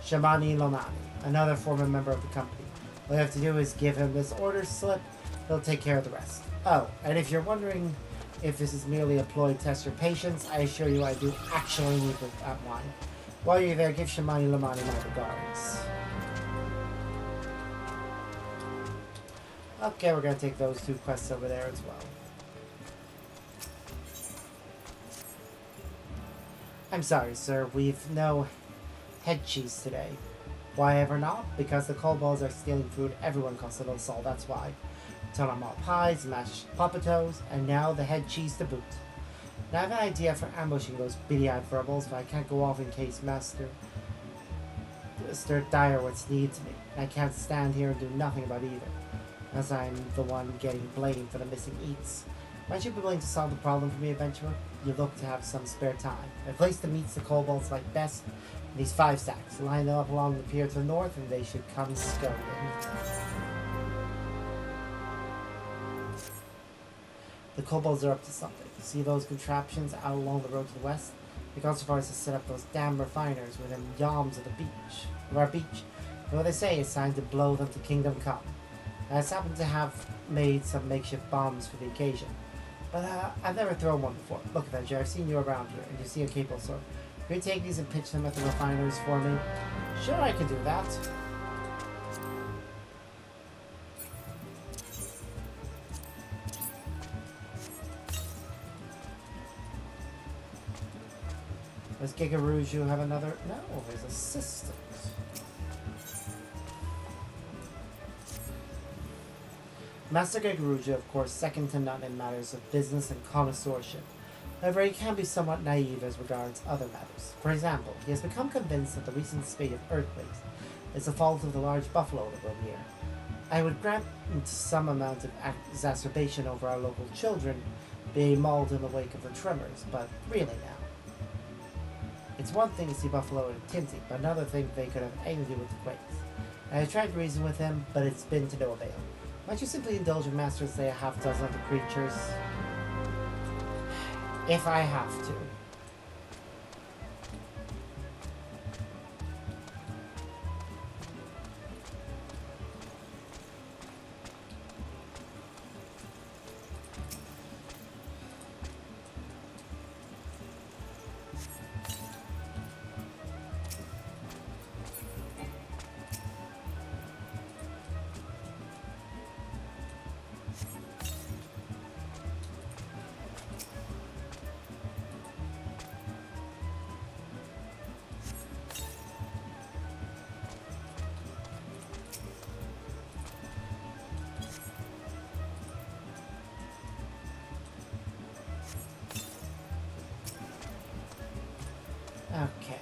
Shamani Lonani, another former member of the company. All you have to do is give him this order slip. He'll take care of the rest. Oh, and if you're wondering if this is merely a ploy to test your patience, I assure you I do actually need that wine. While you're there, give Shamani Lonani my regards. Okay, we're going to take those 2 quests over there as well. I'm sorry, sir. We've no head cheese today. Why ever not? Because the kobolds are stealing food. Everyone costs a little salt, that's why. Tonamall pies, mashed poppatoes, and now the head cheese to boot. Now I have an idea for ambushing those beady-eyed verbals, but I can't go off in case Master Direwitz needs me. I can't stand here and do nothing about either, as I'm the one getting blamed for the missing eats. Might you be willing to solve the problem for me, adventurer? You look to have some spare time. I placed the meats the kobolds like best in these 5 sacks. Line them up along the pier to the north, and they should come scurrying. The kobolds are up to something. See those contraptions out along the road to the west? They gone so far as to set up those damn refiners within yalms of our beach. And what they say is time to blow them to kingdom come. I just happen to have made some makeshift bombs for the occasion. But I've never thrown one before. Look, Avenger, I've seen you around here, and you see a capable sort. Can you take these and pitch them at the refiners for me? Sure, I can do that. Does Gigaruju have another? No, his assistant. Master Gigaruju, of course, second to none in matters of business and connoisseurship. However, he can be somewhat naive as regards other matters. For example, he has become convinced that the recent spate of earthquakes is the fault of the large buffalo that roam here. I would grant some amount of exacerbation over our local children being mauled in the wake of the tremors, but really now. It's one thing to see buffalo in Tinty, but another thing they could have anything to do with the quakes. I have tried to reason with him, but it's been to no avail. Might you simply indulge your master and say a half-dozen of the creatures? If I have to. Okay.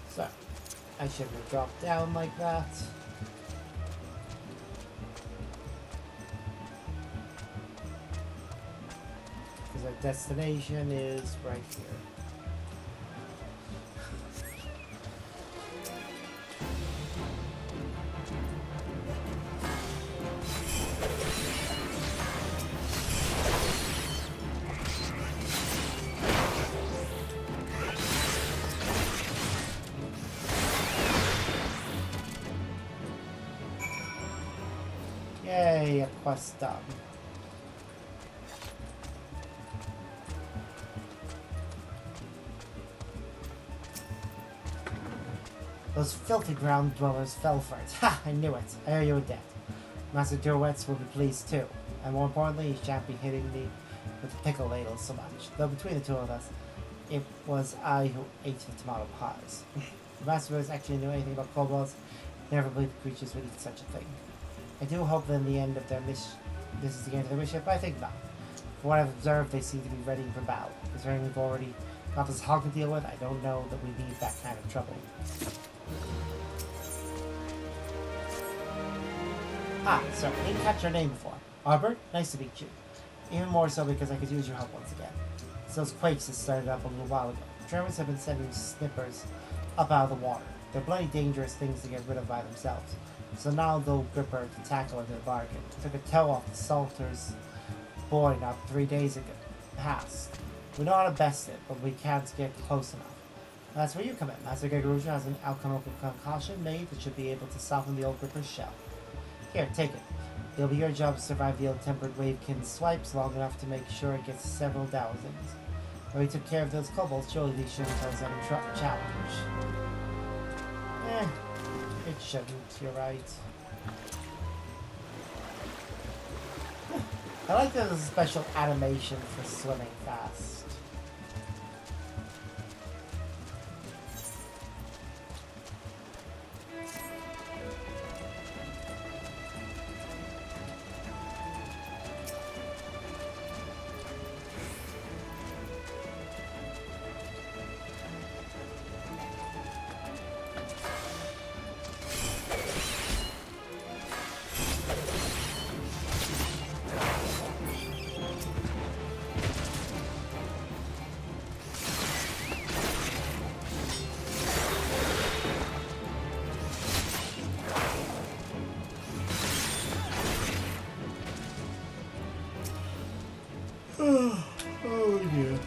So, I should have dropped down like that. Because our destination is right here. Yay, a quest done. Those filthy ground dwellers fell for it. Ha! I knew it. I owe you a debt. Master Direwitz will be pleased too. And more importantly, he shan't be hitting me with the pickle ladle so much. Though between the two of us, it was I who ate the tomato pies. The Master Direwitz actually knew anything about kobolds. Never believed the creatures would eat such a thing. I do hope that in the end of their this is the end of their mission, but I think not. From what I've observed, they seem to be ready for battle. Considering we've already got this hog to deal with, I don't know that we need that kind of trouble. Ah, so I didn't catch your name before. Albert, nice to meet you. Even more so because I could use your help once again. So those quakes that started up a little while ago. The Germans have been sending snippers up out of the water. They're bloody dangerous things to get rid of by themselves. So now they'll gripper to tackle into the bargain. Took a toe off the Salter's boy not 3 days ago. Past. We know how to best it, but we can't get close enough. That's where you come in. Master Gagaruja has an alchemical concoction made that should be able to soften the old gripper's shell. Here, take it. It'll be your job to survive the ill-tempered wavekin swipes long enough to make sure it gets several dousings. When we took care of those kobolds, surely these shouldn't pose any challenge. It shouldn't, you're right. I like that there's a special animation for swimming fast. Oh dear.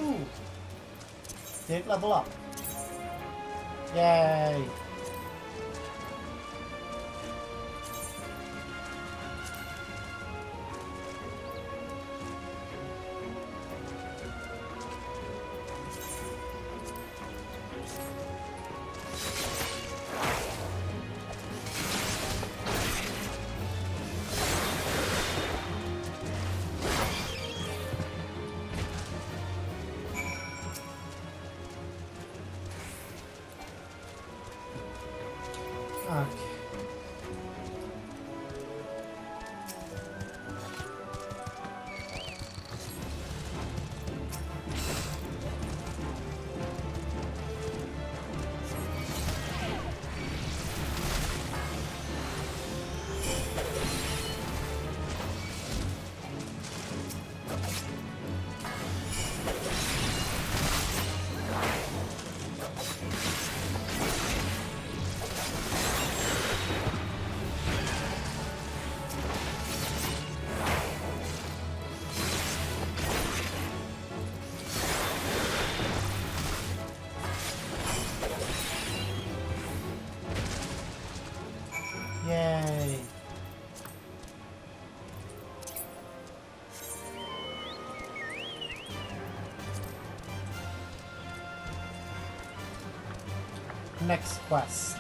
Ooh. Did it level up? Yay! Okay. Yay! Next quest.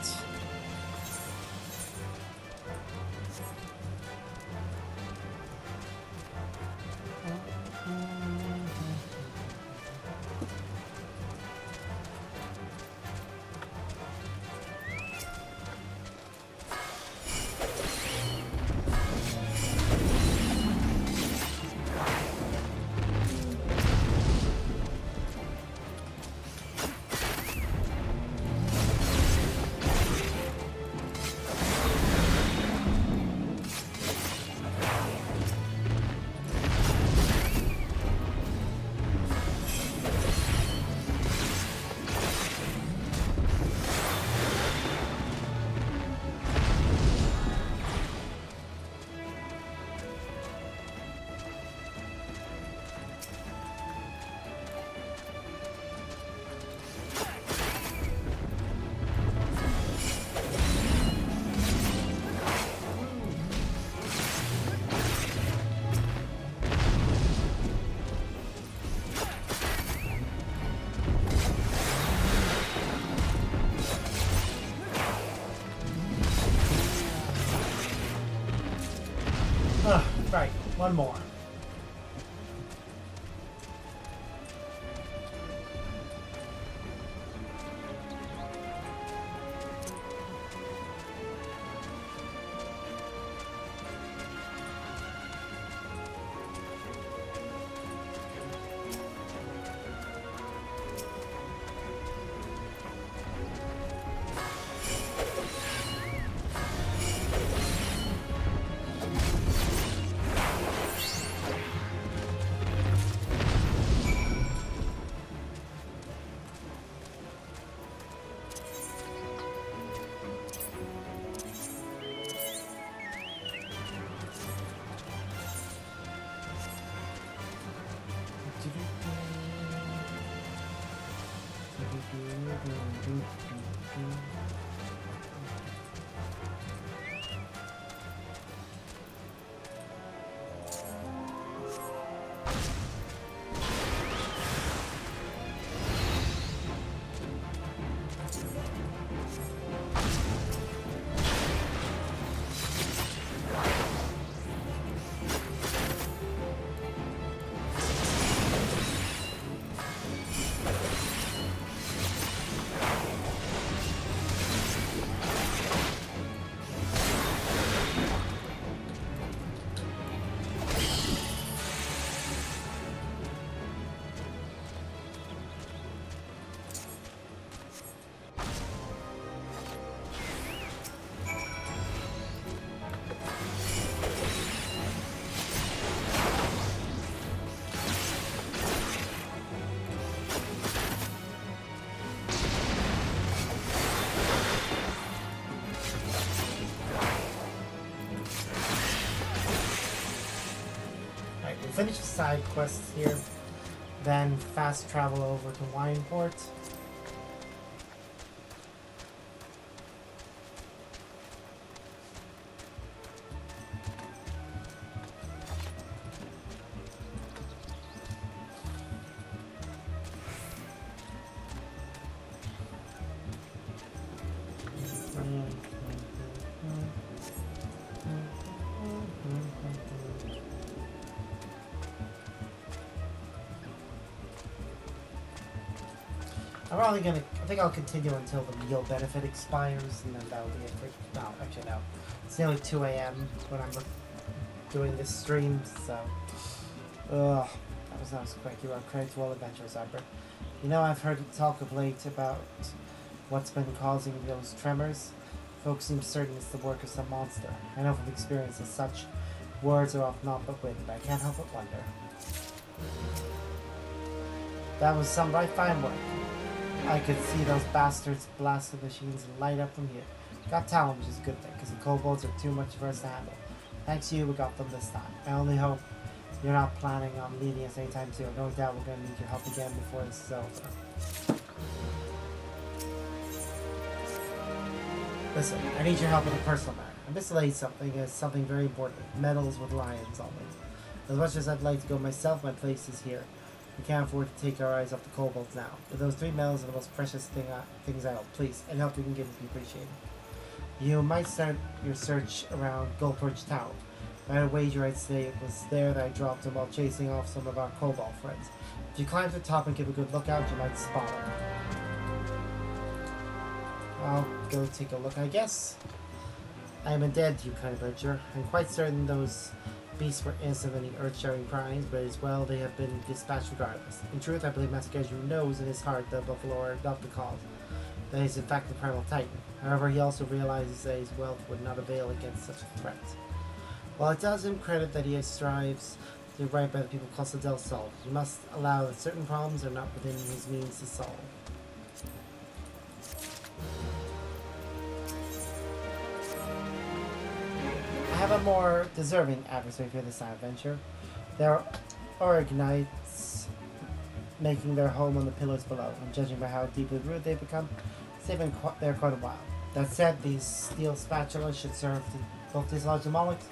one more. Finish the side quests here, then fast travel over to Wineport. I think I'll continue until the meal benefit expires, and then that'll be it for, no, actually no. It's nearly 2 a.m. when I'm doing this stream, so, that was not so quick. You are credit to all adventures, Arbor. You know, I've heard talk of late about what's been causing those tremors. Folks seem certain it's the work of some monster. I know from experience as such, words are often naught but wind, but I can't help but wonder. That was some right fine work. I could see those bastards blast the machines and light up from here. Got talent, which is a good thing, because the kobolds are too much for us to handle. Thanks to you, we got them this time. I only hope you're not planning on leaving us anytime soon. No doubt we're going to need your help again before this is over. Listen, I need your help with a personal matter. I mislaid something as something very important. Medals with lions on them. As much as I'd like to go myself, my place is here. We can't afford to take our eyes off the kobolds now. But those 3 medals are the most precious things I own. Please, any help you can give would be appreciated. You might start your search around Goldperch Tower. If I had a wager, I'd say it was there that I dropped them while chasing off some of our kobold friends. If you climb to the top and give a good look out, you might spot them. I'll go take a look, I guess. I am indebted to you, kind adventurer. I'm quite certain those beasts were innocent of any earth-shattering crimes, but as well they have been dispatched regardless. In truth, I believe Master Geshu knows in his heart that Buffalo are not the cause. That he's in fact the primal titan. However, he also realizes that his wealth would not avail against such a threat. While it does him credit that he strives to do right by the people of Costa del Sol, he must allow that certain problems are not within his means to solve. I have a more deserving adversary for this adventure. There are Orignites making their home on the pillars below, and judging by how deeply rooted they've become, they've been there quite a while. That said, these steel spatulas should serve to both dislodge the Molochs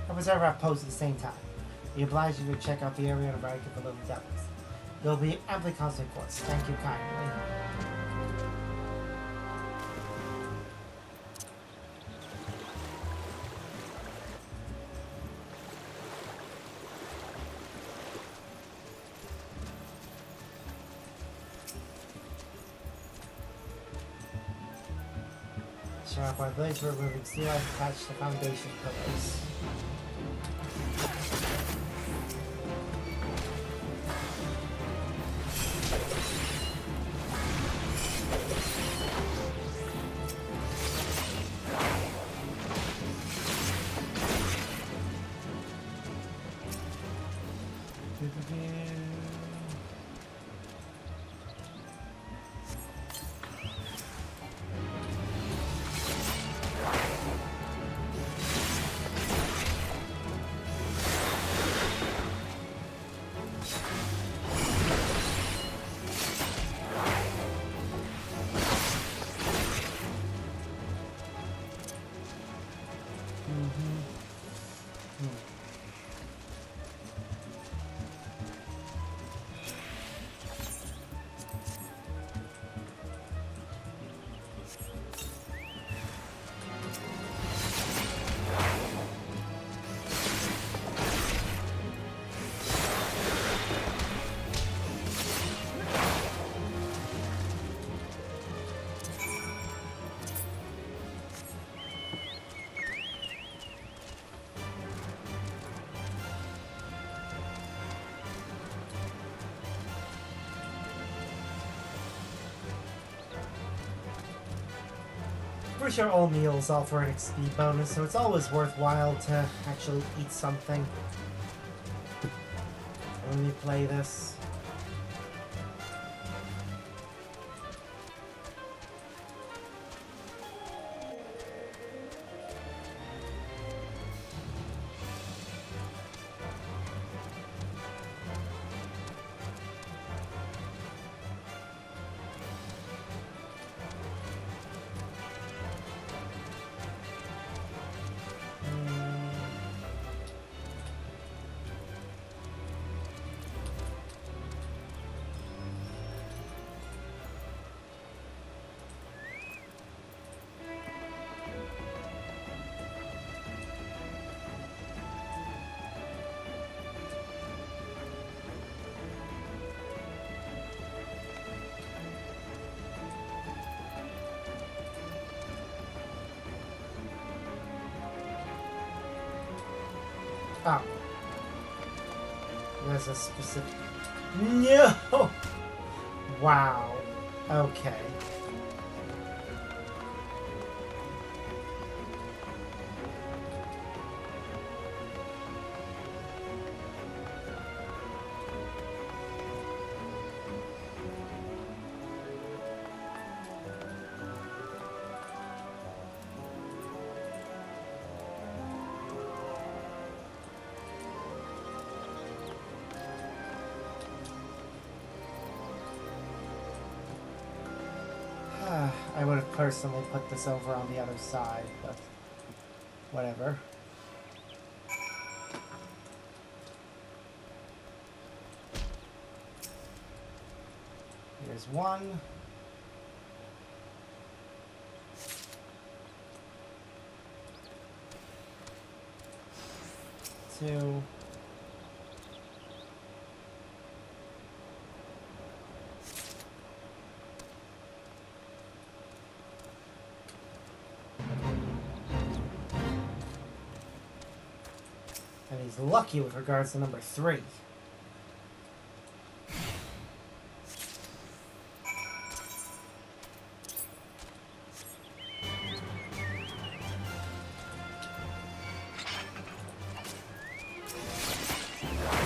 and preserve our post at the same time. We oblige you to check out the area and eradicate the little devils. You'll be amply compensated for us. Thank you kindly. Surround by blades for removing steel and attach to foundation pillars. Pretty sure all meals offer an XP bonus, so it's always worthwhile to actually eat something when you play this. Oh. There's a specific... No! Wow. Okay. I would have personally put this over on the other side, but whatever. Here's one. Two. And he's lucky with regards to number 3.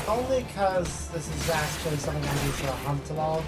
Only because this is actually something I need for a hunt log.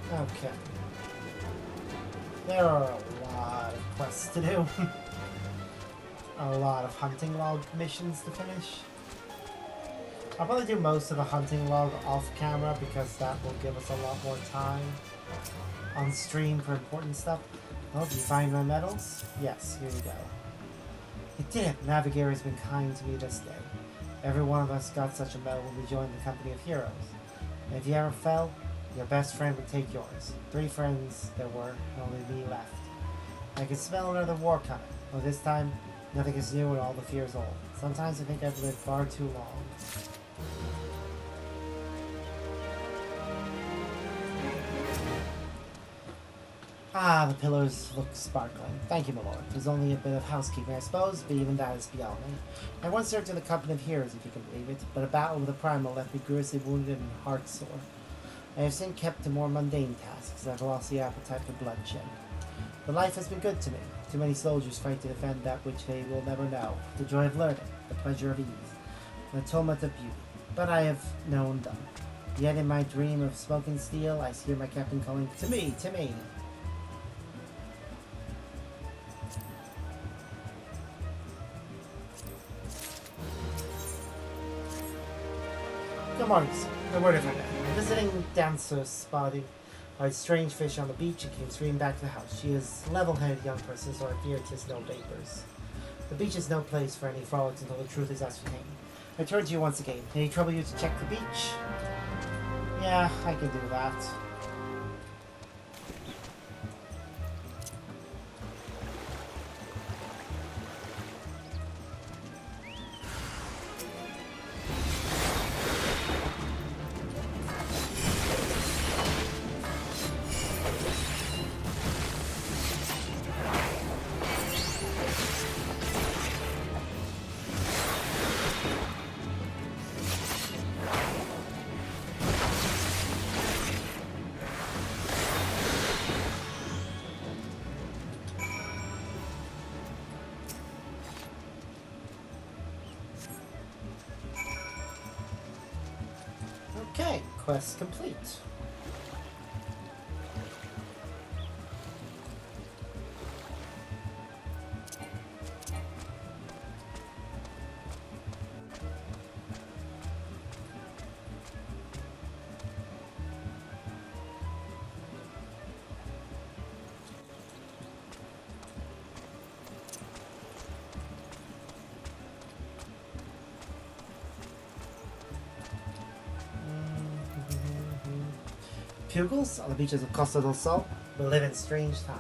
Okay. There are a lot of quests to do. A lot of hunting log missions to finish. I'll probably do most of the hunting log off camera because that will give us a lot more time on stream for important stuff. Oh, did you find my medals? Yes, here you go. You did it! Navigator has been kind to me this day. Every one of us got such a medal when we joined the company of heroes. And if you ever fell, your best friend would take yours. 3 friends there were, and only me left. I can smell another war coming. Well, this time, nothing is new and all the fear is old. Sometimes I think I've lived far too long. Ah, the pillars look sparkling. Thank you, my lord. There's only a bit of housekeeping, I suppose, but even that is beyond me. I once served in the company of heroes, if you can believe it, but a battle with the primal left me grievously wounded and heartsore. I have since kept to more mundane tasks, and I've lost the appetite for bloodshed. But life has been good to me. Too many soldiers fight to defend that which they will never know. The joy of learning, the pleasure of ease, the atonement of beauty. But I have known them. Yet in my dream of smoking steel, I hear my captain calling, "To me, to me!" Good morning, sir. The word of I'm visiting dancer's spotting a strange fish on the beach and came streaming back to the house. She is a level-headed young person, so I fear 'tis no vapors. The beach is no place for any frolics until the truth is ascertained. I turn to you once again. Any trouble you to check the beach? Yeah, I can do that. Okay, quest complete. Pugils on the beaches of Costa del Sol will live in strange time.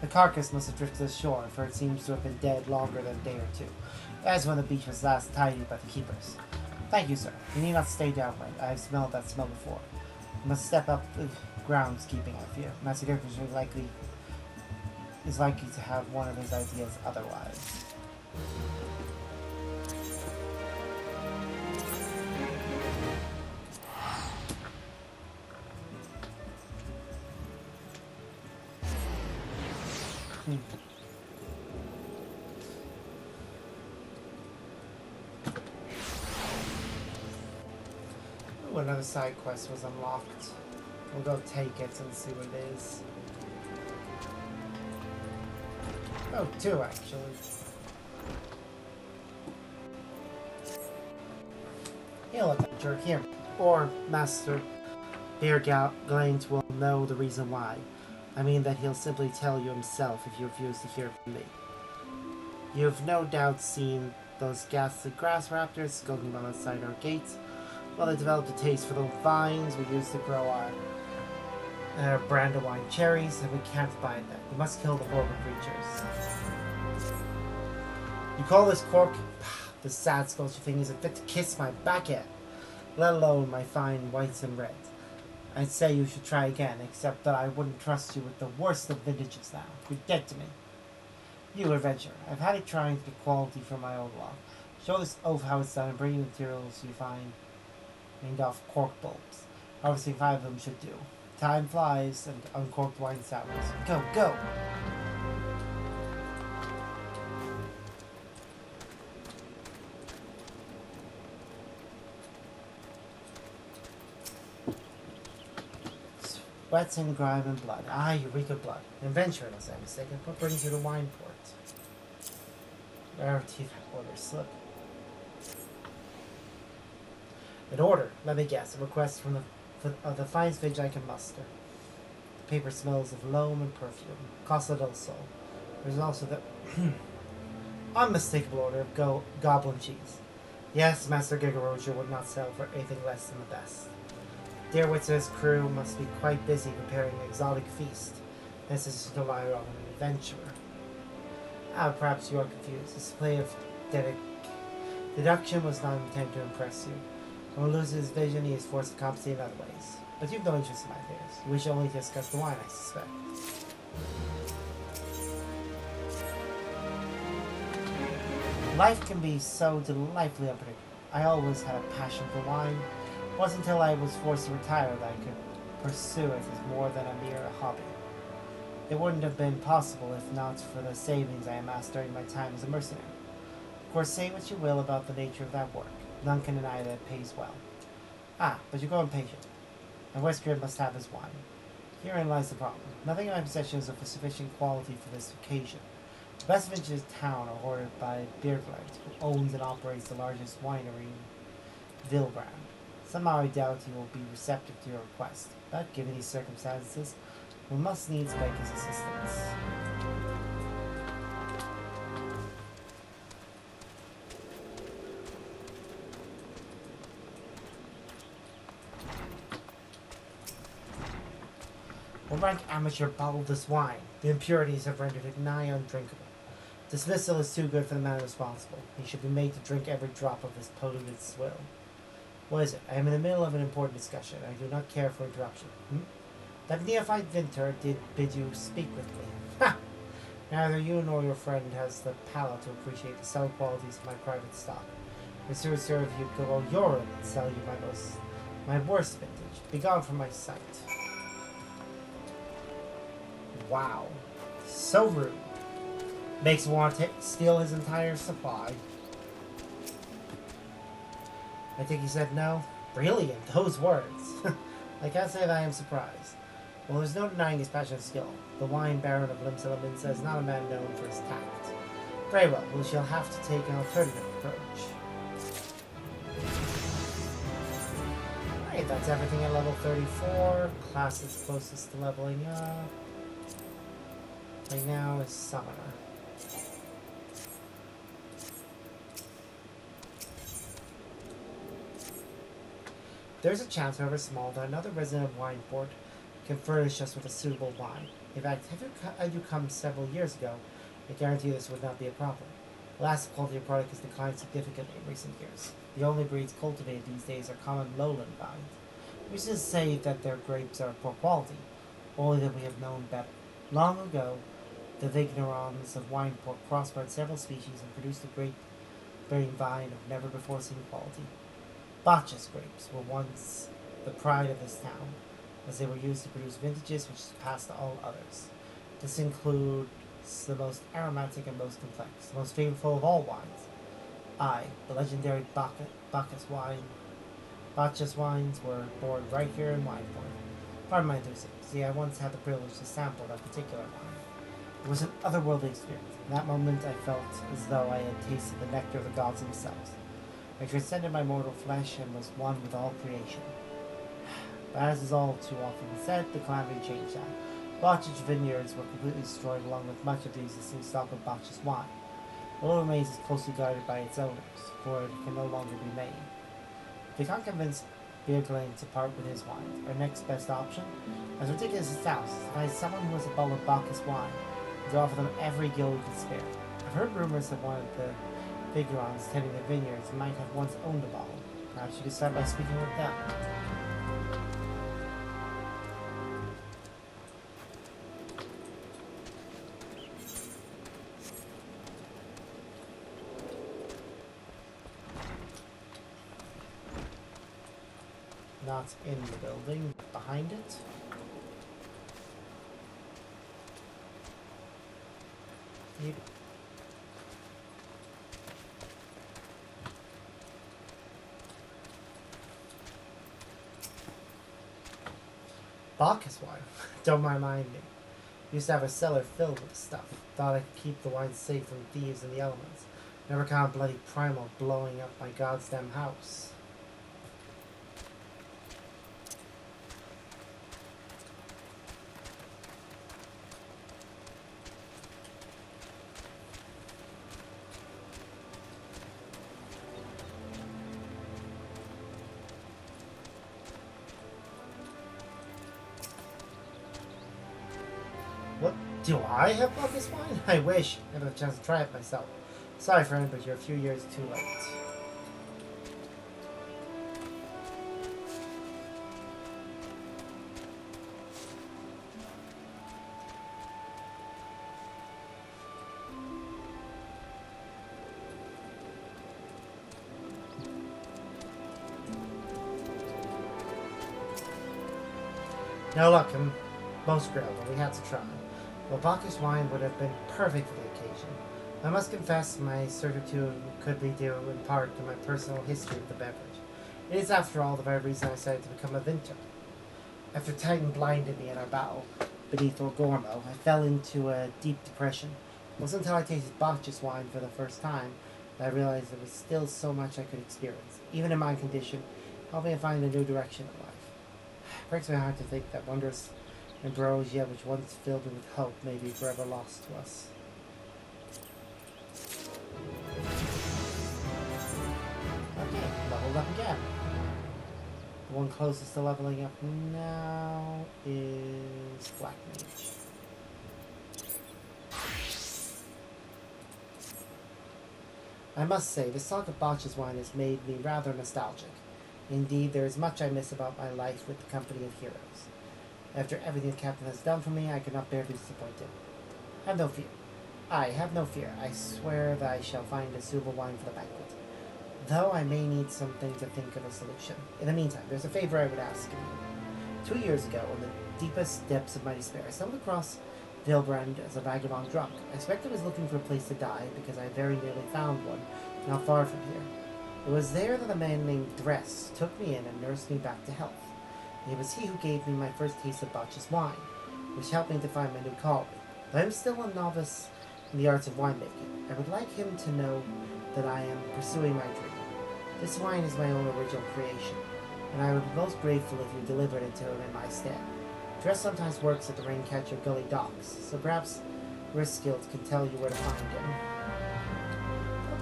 The carcass must have drifted ashore, for it seems to have been dead longer than a day or two, as when the beach was last tidied by the keepers. Thank you, sir. You need not stay downwind. I have smelled that smell before. You must step up the groundskeeping, I fear. Master Kirk is likely to have one of his ideas otherwise. Ooh, another side quest was unlocked. We'll go take it and see what it is. Oh, 2 actually. Hail adventure here. Or Master Bearglaint will know the reason why. I mean that he'll simply tell you himself if you refuse to hear from me. You've no doubt seen those ghastly grass raptors skulking by outside our gates. Well, they developed a taste for the vines we used to grow our brandywine cherries, and we can't buy them. We must kill the horrible creatures. You call this cork? The sad sculpture thing isn't fit to kiss my back at, let alone my fine whites and reds. I'd say you should try again, except that I wouldn't trust you with the worst of vintages now. You're dead to me. You adventurer, I've had it trying to get quality from my own log. Show this oaf how it's done and bring the materials you find made off cork bulbs. Obviously 5 of them should do. Time flies and uncorked wine sours. Go, go! Sweat and grime and blood. Ah, Eureka blood. Adventure, unless I'm mistaken. What brings you to Wineport? Rarity order slip. An order. Let me guess. A request from of the finest vintage I can muster. The paper smells of loam and perfume. Casa del Sol. There's also the unmistakable order of goblin cheese. Yes, Master Gigaroja would not sell for anything less than the best. Deerwitz's crew must be quite busy preparing an exotic feast. This is to rely on an adventurer. Perhaps you are confused. This play of deduction was not intended to impress you. When he loses his vision, he is forced to compensate in other ways. But you've no interest in my affairs. You wish only to discuss the wine, I suspect. Life can be so delightfully unpredictable. I always had a passion for wine. It wasn't until I was forced to retire that I could pursue it as more than a mere hobby. It wouldn't have been possible if not for the savings I amassed during my time as a mercenary. Of course, say what you will about the nature of that work. None can deny that it pays well. But you grow impatient. And Westgrid must have his wine. Herein lies the problem. Nothing in my possession is of a sufficient quality for this occasion. The best vintages in town are ordered by Beardland, who owns and operates the largest winery in Vilbrand. Somehow I doubt he will be receptive to your request, but given these circumstances, we must needs beg his assistance. One rank amateur bottled this wine. The impurities have rendered it nigh undrinkable. Dismissal is too good for the man responsible. He should be made to drink every drop of this polluted swill. What is it? I am in the middle of an important discussion. I do not care for interruption. That neophyte Vinter did bid you speak with me. Ha! Neither you nor your friend has the palate to appreciate the subtle qualities of my private stock. Monsieur, sir, if you go your room and sell you my worst vintage. Begone from my sight. Wow. So rude. Makes me want to steal his entire supply. I think he said no. Brilliant, those words. I can't say that I am surprised. Well, there's no denying his passion and skill. The wine baron of Limsa is not a man known for his tact. Very well, we shall have to take an alternative approach. Alright, that's everything at level 34. Class is closest to leveling up. Right now is Summoner. There's a chance, however small, that another resident of Wineport can furnish us with a suitable wine. In fact, had you come several years ago, I guarantee this would not be a problem. Alas, the quality of product has declined significantly in recent years. The only breeds cultivated these days are common lowland vines. We should say that their grapes are poor quality, only that we have known better. Long ago, the vignerons of Wineport crossbred several species and produced a grape-bearing vine of never-before-seen quality. Bacchus grapes were once the pride of this town, as they were used to produce vintages which surpassed all others. This includes the most aromatic and most complex, the most flavorful of all wines. The legendary Bacchus wines were born right here in Wineport. Pardon my enthusiasm. See, I once had the privilege to sample that particular wine. It was an otherworldly experience. In that moment, I felt as though I had tasted the nectar of the gods themselves. I transcended my mortal flesh and was one with all creation. But as is all too often said, the calamity changed that. Bacchus vineyards were completely destroyed along with much of the existing stock of Bacchus wine. All remains is closely guarded by its owners, for it can no longer be made. If we can't convince Beardland to part with his wine, our next best option, as ridiculous as it sounds, is to find someone who has a bottle of Bacchus wine and to offer them every gill we can spare. I've heard rumors that one of the vignerons tending the vineyards might have once owned a bottle. Perhaps you could start by speaking with them. Not in the building, behind it. Yep. Bacchus wine? Don't mind me. Used to have a cellar filled with stuff. Thought I could keep the wine safe from thieves and the elements. Never count bloody primal blowing up my goddamn house. Do I have Bacchus wine? I wish I had a chance to try it myself. Sorry, friend, but you're a few years too late. No luck, I'm most grilled, and we had to try. Well, Bacchus wine would have been perfect for the occasion. I must confess my certitude could be due in part to my personal history with the beverage. It is, after all, the very reason I decided to become a vinter. After Titan blinded me in our battle beneath Orgormo, I fell into a deep depression. It wasn't until I tasted Bacchus wine for the first time that I realized there was still so much I could experience, even in my condition, helping me find a new direction in life. It breaks my heart to think that wondrous ambrosia which once filled me with hope may be forever lost to us. Okay, leveled up again. The one closest to leveling up now is Black Mage. I must say, this talk of Bacchus wine has made me rather nostalgic. Indeed, there is much I miss about my life with the company of heroes. After everything the captain has done for me, I could not bear to be disappointed. Have no fear. Have no fear. I swear that I shall find a suitable wine for the banquet. Though I may need something to think of a solution. In the meantime, there's a favor I would ask of you. 2 years ago, in the deepest depths of my despair, I stumbled across Vilbrand as a vagabond drunk. I expect I was looking for a place to die, because I very nearly found one, not far from here. It was there that a man named Dress took me in and nursed me back to health. It was he who gave me my first taste of Bacchus wine, which helped me to find my new calling. Though I am still a novice in the arts of winemaking, I would like him to know that I am pursuing my dream. This wine is my own original creation, and I would be most grateful if you delivered it to him in my stead. Dress sometimes works at the Raincatcher Gully docks, so perhaps Riskilds can tell you where to find him.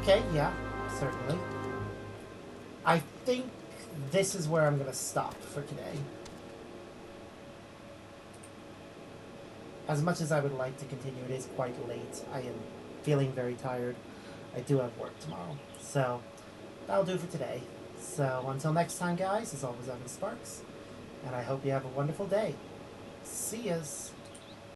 Okay, yeah, certainly. I think this is where I'm going to stop for today. As much as I would like to continue, it is quite late. I am feeling very tired. I do have work tomorrow. So, that'll do for today. So, until next time, guys, as always, I'm Sparks. And I hope you have a wonderful day. See yas.